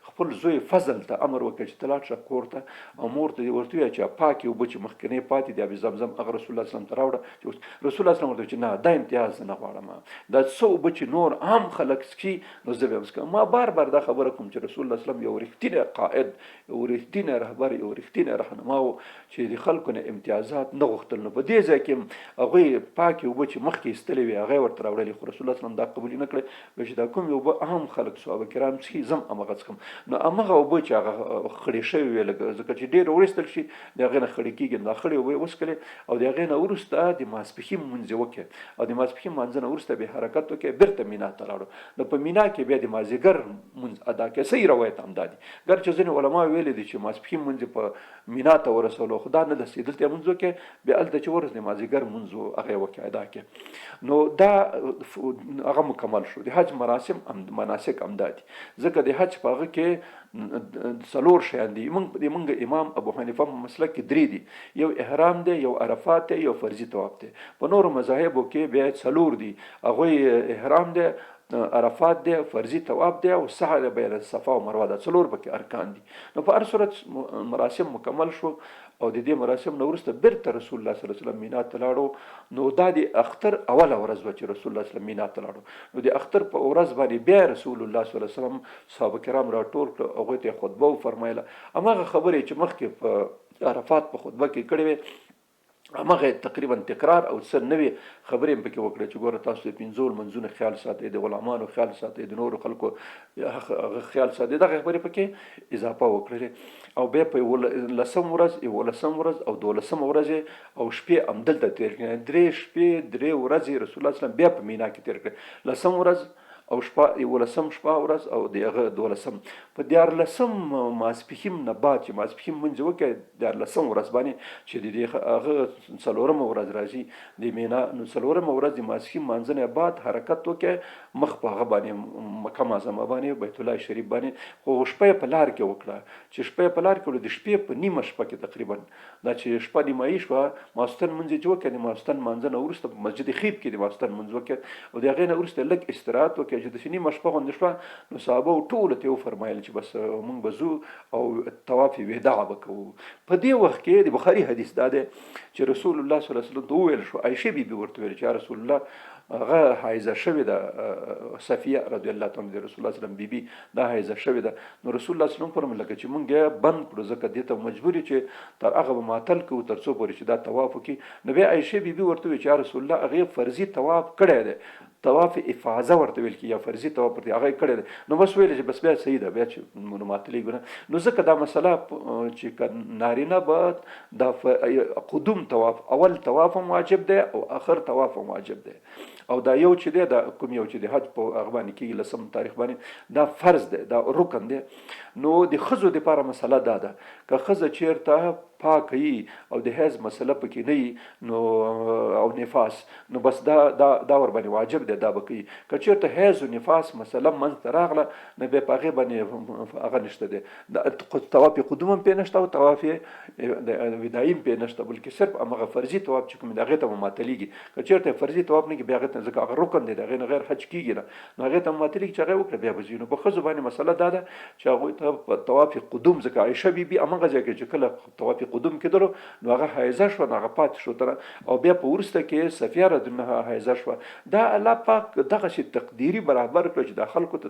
خپل زوی فضل ته امر وکړ چې ته لاړ شه کور ته او مور ته دې ورته ووایه چې پاکې اوبه چې مخکینۍ پاتې دي ابي زمزم هغه رسول الله وسلم ته راوړه چې رسول الله وسلم ورته چې نه دا امتیاز نه غواړم دا څه اوبه چې نور عام خلک څښي نو زه به هم څښم ما بار بار دا خبره کوم چې رسول الله وسلم یو رښتینی قائد یو رښتینی رهبر یو رښتینی رهنما و چې د خلکو نه امتیازات نه غوښتل نو په دې ځای کې هغوی پاکې اوبه چې مخکې ایستلې وې هغه یې ورته راوړلې خو رسول الله وسلم دا قبول نه کړی چې دا کوم اوبه عام خلک صحابه کرام څښي زه هم همغه څښم نو همغه اوبه چې هغه خړې شوې وې لږ ځکه چې ډېر وایستل شي د هغې نه خړې کېږي دا خړې اوبه یې وڅښلې او د هغې نه وروسته د ماسپښین لمونځ یې وکړې او د ماسپښین لمانځه نه وروسته بیا حرکت وکړې بېرته مینا ته لاړو نو په مینا کې بیا د مازدیګر لمونځ ادا کړې صحیح روایت همدا دی ګرچې ځینې علما ویلي دي چې ماسپښین لمونځ په مینا ته ورسولو خو دا نه دسي دلته یې لمونځ وکړې بیا هلته چې ورسېد د مازدیګر لمونځ و هغه یې وکړې ادا کړې نو دا هغه مکمل شو د حج مناسک همدا دي ځکه د حج په هغه کې څلور شیان دي موږ امام ابو حنیفه مسلک کې درې دي یو احرام دی یو عرفات دی یو فرضي طواف دی په نورو مذاهبو کې بیا څلور دي هغوی احرام دی عرفات دی فرضي طواف دی او سعی بین الصفا و مروه دا څلور پکې ارکان دي نو په هر صورت مراسم مکمل شو او د دې مراسم نه وروسته بیرته رسول الله صلی الله علیه وسلم مینا ته لاړو نو دا د اختر اوله ورځ وه چې رسول الله صلی الله علیه وسلم مینا ته لاړو نو د اختر په ورځ باندې بیا رسول الله صلی الله علیه وسلم صحابه کرام راټول کړه هغوی ته یې خطبه وفرمایله هماغه خبرې چې مخکې په عرفات په خطبه کې کړې وې همغه تقریبا تکرار او څه نوې خبرې هم پکې وکړې چې ګوره تاسو د پنځو لمونځونو خیال ساتئ د غلامانو خیال ساتئ د نورو خلکو خیال ساتئ دغه خبرې پکې اضافه وکړلې او بیا په لسم ورځ او دولسمه ورځ او شپې همدلته تېر کړې 3 شپې 3 ورځې رسول الله صلی الله علیه وسلم بیا په مینا کې تېر کړې لسم ورځ او شپه یولسم شپه ورځ او د هغه دولسم په دیارلسم ماسپښین نه بعد چې ماسپښین لمونځ وکړې دیارلسم ورځ باندې چې د هغه څلورمه ورځ راځي د مینا نو څلورمه ورځ د ماسپښین لمانځه نه بعد حرکت وکړې مخ په هغه باندې مکه معظمه باندې بیت الله شریف باندې خو شپه یې په لار کې وکړه چې شپه یې په لار کې د شپې په نیمه شپه کې تقریبا دا چې شپه نیمایي شوه ماسپښین لمونځ یې چې وکړې د ماسپښین لمانځه نه وروسته په مسجد خیب کې د ماسپښین لمونځ وکړې او د هغې نه وروسته لږ استراحت وکړې چې د نیمه شپه غونډه شوه نو صحابه ټولو ته وفرمایل چې بس موږ به ځو او طواف وداع به کوو په دې وخت کې د بخاري حدیث دا دی چې رسول الله صلی الله علیه وسلم ته وویل شو عایشه بیبي ورته ویل چې یا رسول الله هغه حایزه شوې ده صفیه رضی الله تعالی عنها د رسول الله صلی الله علیه وسلم بیبي دا حایزه شوې ده نو رسول الله صلی الله علیه وسلم فرمایل لکه چې موږ یې بند کړو ځکه دې ته مجبوري چې تر هغه به ماتل کوو تر څو پورې چې دا طواف وکړي نو بیا عایشه بیبي ورته ویل چې یا رسول الله هغې فرضي طواف کړی دی طواف افاظه ورته ویل کی یا فرضي طواف ورته هغه کړی دی نو بس ویل چې بس بیا صحیح ده بیا چې ماتلېږو نه نو ځکه دا مسله چې نارینه به دا قدوم طواف اول طواف هم واجب دی او آخر طواف هم واجب دی او دا یو چې دی دا کوم یو چې د حج په هغه باندې کېږي لسم تاریخ باندې دا فرض دی دا رکن دی نو د ښځو دپاره مسله دا ده که ښځه چېرته پاک وي او د حیض مسله پکې نه وي نو او نفاس نو بس دا ورباندې واجب دی دا به کوي که چېرته حیض و نفاس مسله منځته راغله نو بیا په هغې باندې هغه نشته دی طواف قدوم هم پرې نشته او طواف وداعي هم پرې نشته بلکې صرف همغه فرضي طواف چې کوم دی هغې ته به ماتلېږي که چېرته فرضي طواف نه کړي بیا هغې ته ځکه هغه رکن دی د هغې نه غیر حج کېږي نه نو هغې ته ماتلېږي چې هغه وکړه بیا به ځي نو په ښځو باندې مسله دا ده چې هغوی ته په طواف قدوم ځکه عایشه بیبي همغه ځای کې چې کله طواف قدوم کېدلو نو هغه حایزه شوه نو هغه پاتې شو تر او بیا په وروسته کې صفیه رضی الله عنها حایزه شوه دا الله پاک دغسې تقدیري برابر کړه چې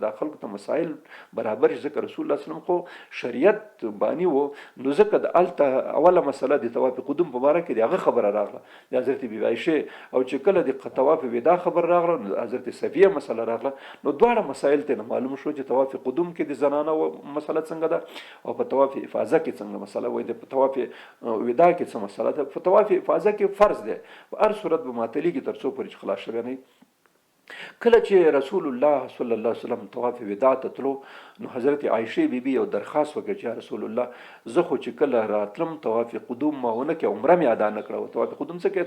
دا خلکو ته مسایل برابر شي ځکه رسول الله صلی الله علیه وسلم خو شریعت بانی و نو ځکه د هلته اوله مسله د طواف قدوم په باره کې د هغه خبره راغله د حضرت بیبي عایشې او چې کله د طواف وداع خبر راغله نو حضرت صفیه مسله راغله نو دواړه مسایل ته معلوم شو چې طواف قدوم کې د زنانه مسله څنګه ده او په طواف افاظه کې څنګه مسله وای د طواف وداع کې څه مسله ده په طواف افاظه کې فرض ده په هر صورت به ماتلېږي تر څو پورې چې خلاص شوی نه کله چې رسول الله صلی الله علیه وسلم طواف وداع ته تلو نو حضرت عایشه بیبي یو درخواست وکړ چې رسول الله زه خو چې کله راتلم طواف قدوم ما ونه کې عمره مې ادا نه کړه، طواف قدوم څه کې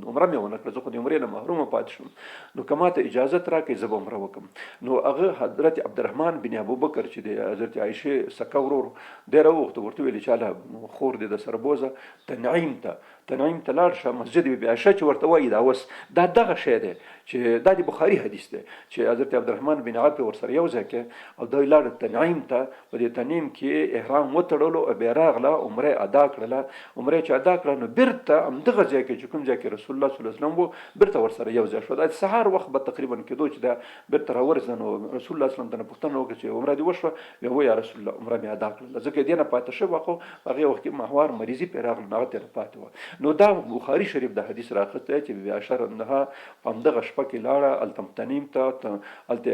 عمره مې ونه کړه، زه خو د عمرې نه محروم پاتې شوم، نو که ماته اجازه راکړئ زه به عمره وکړم. نو هغه حضرت عبدالرحمن بن ابوبکر چې د حضرت عایشه سکه ورور دی راوغوښته، ورته ویلې چې هله خور دې د سره بوزه تنعیم ته لاړ شه، مسجد بیبي عایشه چې ورته وایي دا اوس دا دغه شی دی چې دا د بخاري حدیث دی چې حضرت عبدالرحمن بن عوف ورسره یو ځای کې او دوی لاړ تنعیم ته، په دې تنعیم کې احرام وتړلو او بیا راغله عمره ادا کړله، عمره چې ادا کړه نو بیرته همدغه ځای کې چې کوم ځای کې رسول الله صلی الله علیه وسلم و بیرته ورسره یو ځای شو. د سهار وخت به تقریبا کېدو چې دا بیرته راورسېده نو رسول الله صلی الله علیه وسلم ته پوښتنه وکړه چې عمره دې وشوه؟ ویې ویل یا رسول الله عمره مې ادا کړله، ځکه دې نه پاتې شوه خو هغې وخت کې محوار مریضي پرې راغله نو هغه ترې پاتې وه. نو دا بخاري شریف د حدیث راخستی چې بیا عایشه رضی په همدغه شپه کې لاړه تنعیم ته، هلته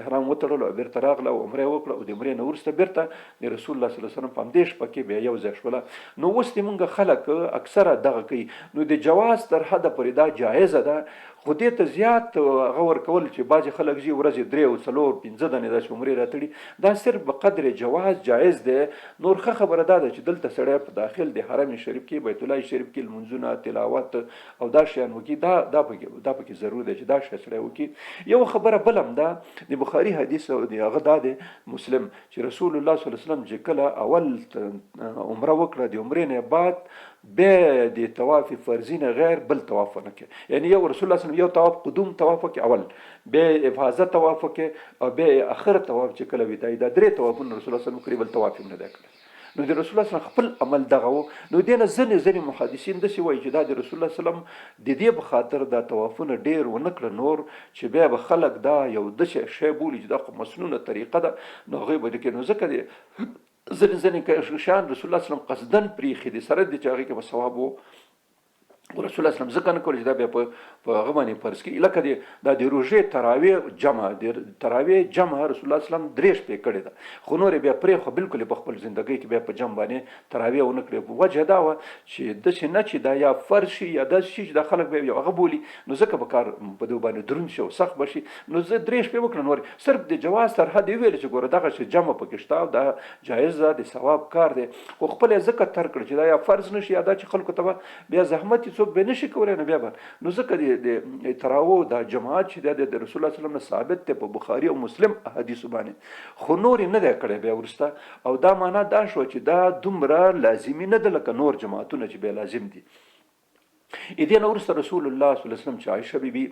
احرام وتړلو او بیرته راغله او عمره وکړه او د عمرې نه وروسته بیرته د رسول الله صلی الله علیه وسلم په همدې شپه کې بیا یو ځای شوله. نو اوس دې مونږ خلک اکثره دغه کوي، نو د جواز تر حده پورې دا جایزه ده، خو دې ته زیات هغه ورکول چې بعضې خلک ځي ورځې 3 او 4 5 دنې داسې عمرې راتړي، دا صرف به قدر جواز جایز دی. نور ښه خبره دا ده چې دلته سړی په داخل د حرم شریف کې بیت الله شریف کې لمونځونه تلاوت او دا شیان وکړي، دا پکې ضرور دی چې دا شی سړی وکړي. یو خبره بل هم ده د بخاري حدیث او د هغه دا دی مسلم چې رسول الله صلی الله علیه وسلم چې کله اول عمره وکړه د عمرې نه بعد بیا د طواف فرضي نه غیر بل طواف نه کوي، یعنی یو رسول الله صلی الله علیه وسلم یو طواف قدوم طواف کوي اول، بیا افاظه طواف کوي او بیا اخر طواف چې کله وداعي، دا 3 طوافونه رسول الله صلی الله علیه وسلم کوي، بل طواف نه دی کړی. نو د رسول الله صلی الله علیه وسلم خپل عمل دغه و. نو دې نه ځینې محدثین داسې وایي چې دا د رسول الله صلی الله علیه وسلم د دې په خاطر دا طوافونه ډېر ونه کړه نور چې بیا به خلک دا یو داسې شی بولي چې دا خو مسنونه طریقه ده، نو هغوی به دې نو ځکه د ځینې شیان رسول الله صلی الله علیه وسلم قصدن پرېښي دي سره دې چې هغې کې به ثواب و. رسول الله صلی الله علیه وسلم ځکه نه کولی چې دا بیا په هغه باندې فرض کړي، لکه دا د روژې تراویح جمع رسول الله صلی الله علیه وسلم 3 شپې کړې ده، خو نور بیا پرې خو بالکل په خپل زندګۍ کې بیا په جمع باندې تراویح ونه کړې. وجه دا وه چې داسې نه چې دا یا فرض شي یا داسې شي چې دا خلک بیا یو هغه بولي، نو ځکه به کار په دې باندې دروند شي او سخت به شي. نو زه 3 شپې وکړم، نور صرف د جواز تر حد یې ویل چې ګوره دغه شی جمع پکې شته او دا جایز ده، د ثواب کار دی، خو خپل یې ځکه تر کړ چې دا یا فرض نه شي یا دا چې خلکو ته بیا زحمت څوک به نشي کولی نه بیا نو ځکه د تراویح دا جماعت چې د رسول الله صلی الله علیه وسلم نه ثابت دی په بخاري او مسلم احادیثو باندې، خو نور یې نه دی کړی بیا وروسته. او دا معنا دا شوه چې دا دومره لازمي نه ده لکه نور جماعتونه چې بیا لازم دي. دې نه وروسته رسول الله صلی الله علیه وسلم چې عایشه بیبي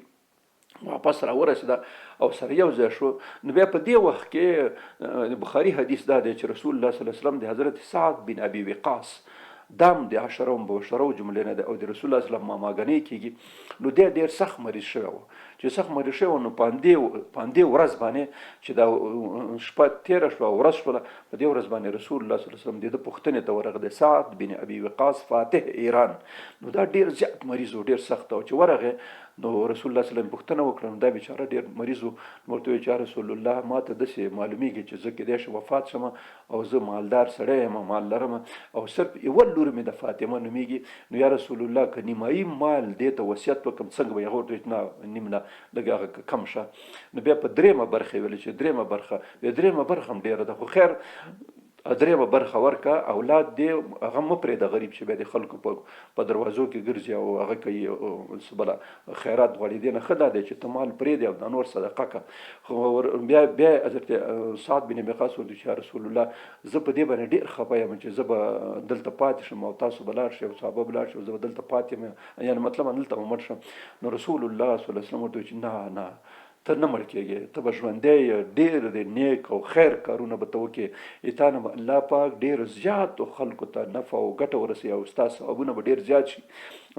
واپس راورسېده او سره یو ځای شو، نو بیا په دې وخت کې بخاري حدیث دا دی چې رسول الله صلی الله علیه وسلم د حضرت سعد بن ابي وقاص دام د عشره مبشره جملې نه ده او د رسول الله صلی الله علیه وسلم ماماګنۍ کېږي، نو دی ډېر سخت مریض شوی و چې سخت مریض شوی و. نو په همدې ورځ باندې چې دا شپه تېره شوه ورځ شوله، په دې ورځ باندې رسول الله صلی الله علیه وسلم د ده پوښتنې ته ورغی، د سعد بن ابي وقاص فاتح ایران، نو دا ډېر زیات مریض و ډېر سخت و. چې ورغی نو رسول الله صلی الله علیه وسلم پوښتنه وکړه، نو دا بیچاره ډېر مریض و، نو ورته ویل چې یا رسول الله ما ته داسې معلومیږي چې زه کیدای شي وفات شم او زه مالدار سړی یم مال لرم او صرف یوه لور مې د فاطمه نومیږي، نو یا رسول الله که نیمایي مال دې ته وصیت وکړم څنګه به یې؟ هغه ورته ویل نه نیم نه لږ هغه کم شه. نو بیا په 3مه برخه ویل چې 3مه برخه، بیا 3مه برخه هم ډېره ده، خو خیر 3مه برخه ورکه، اولاد دې هغه مه پرېږده غریب چې بیا د خلکو په دروازو کې ګرځي او هغه کوي بله خیرات غواړي، دې نه ښه دا دی چې ته مال پرېږدې او دا نور صدقه که. خو بیا حضرت سعد بن ابي وقاص ورته چې یا رسول الله زه په دې باندې ډېر خفه یم چې زه به دلته پاتې شم او تاسو به لاړ شئ او صحابه به لاړ شئ او زه به دلته پاتې یم، یعنې مطلب دلته به مړ شم. نو رسول الله صلی الله علیه وسلم ورته چې نه ته نه مړ کېږې، ته به ژوندی ډېر د نیک او خیر کارونه به ته وکړې، تا نه به الله پاک ډېر زیاتو خلکو ته نفع او ګټه ورسوي او ستا ثوابونه به ډېر زیات شي.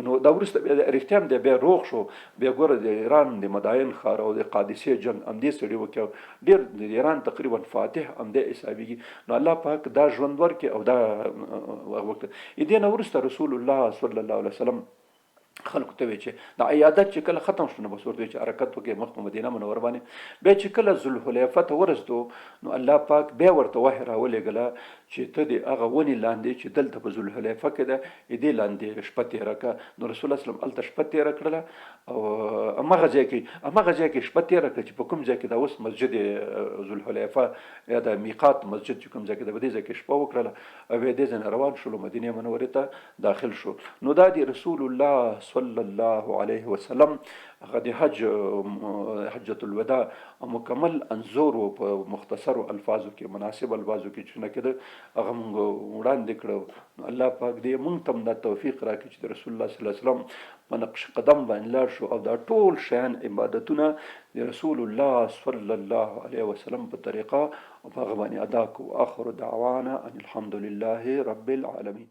نو دا وروسته بیا رښتیا هم دی بیا روغ شو، بیا ګوره د ایران د مداین ښار او د قادسیې جنګ همدې سړي وکړ، ډېر د ایران تقریبا فاتح همدې حسابېږي. نو الله پاک دا ژوند ورکړي او دا وکړه. دې نه وروسته رسول الله صلی الله علیه وسلم خلکو ته وی چې د عیادت چې کله ختم شو نو بس ورته چې حرکت وکړي مخ په مدینه منوره باندې. بیا چې کله ذوالحلیفه ته ورسېدو نو الله پاک بیا ورته وحی راولېږله چې ته د هغه ونې لاندې چې دلته په ذوالحلیفه کې ده دې لاندې شپه تېره کړه. نو رسول الله صلی الله علیه وسلم هلته شپه تېره کړله او همغه ځای کې شپه تېره کړه چې په کوم ځای کې دا اوس مسجد ذوالحلیفه یا د میقات مسجد چې کوم ځای کې ده په دې ځای کې شپه وکړله او بیا دې ځای نه روان شولو مدینې منورې ته داخل شو. نو دا د رسول الله صلی الله علیه وسلم هغه د حجة الوداع مکمل انظور و په مختصرو الفاظو کې مناسب الفاظو کې چې نه کېده هغه موږ وړاندې کړو. الله پاک دې موږ ته هم دا توفیق راکړي چې د رسول الله صلی الله علیه وسلم په نقش قدم باندې لاړ شو او دا ټول شیان عبادتونه د رسول الله صلی الله علیه وسلم په طریقه او په هغه باندې ادا کړو. آخر دعوانا ان الحمد لله رب العالمین.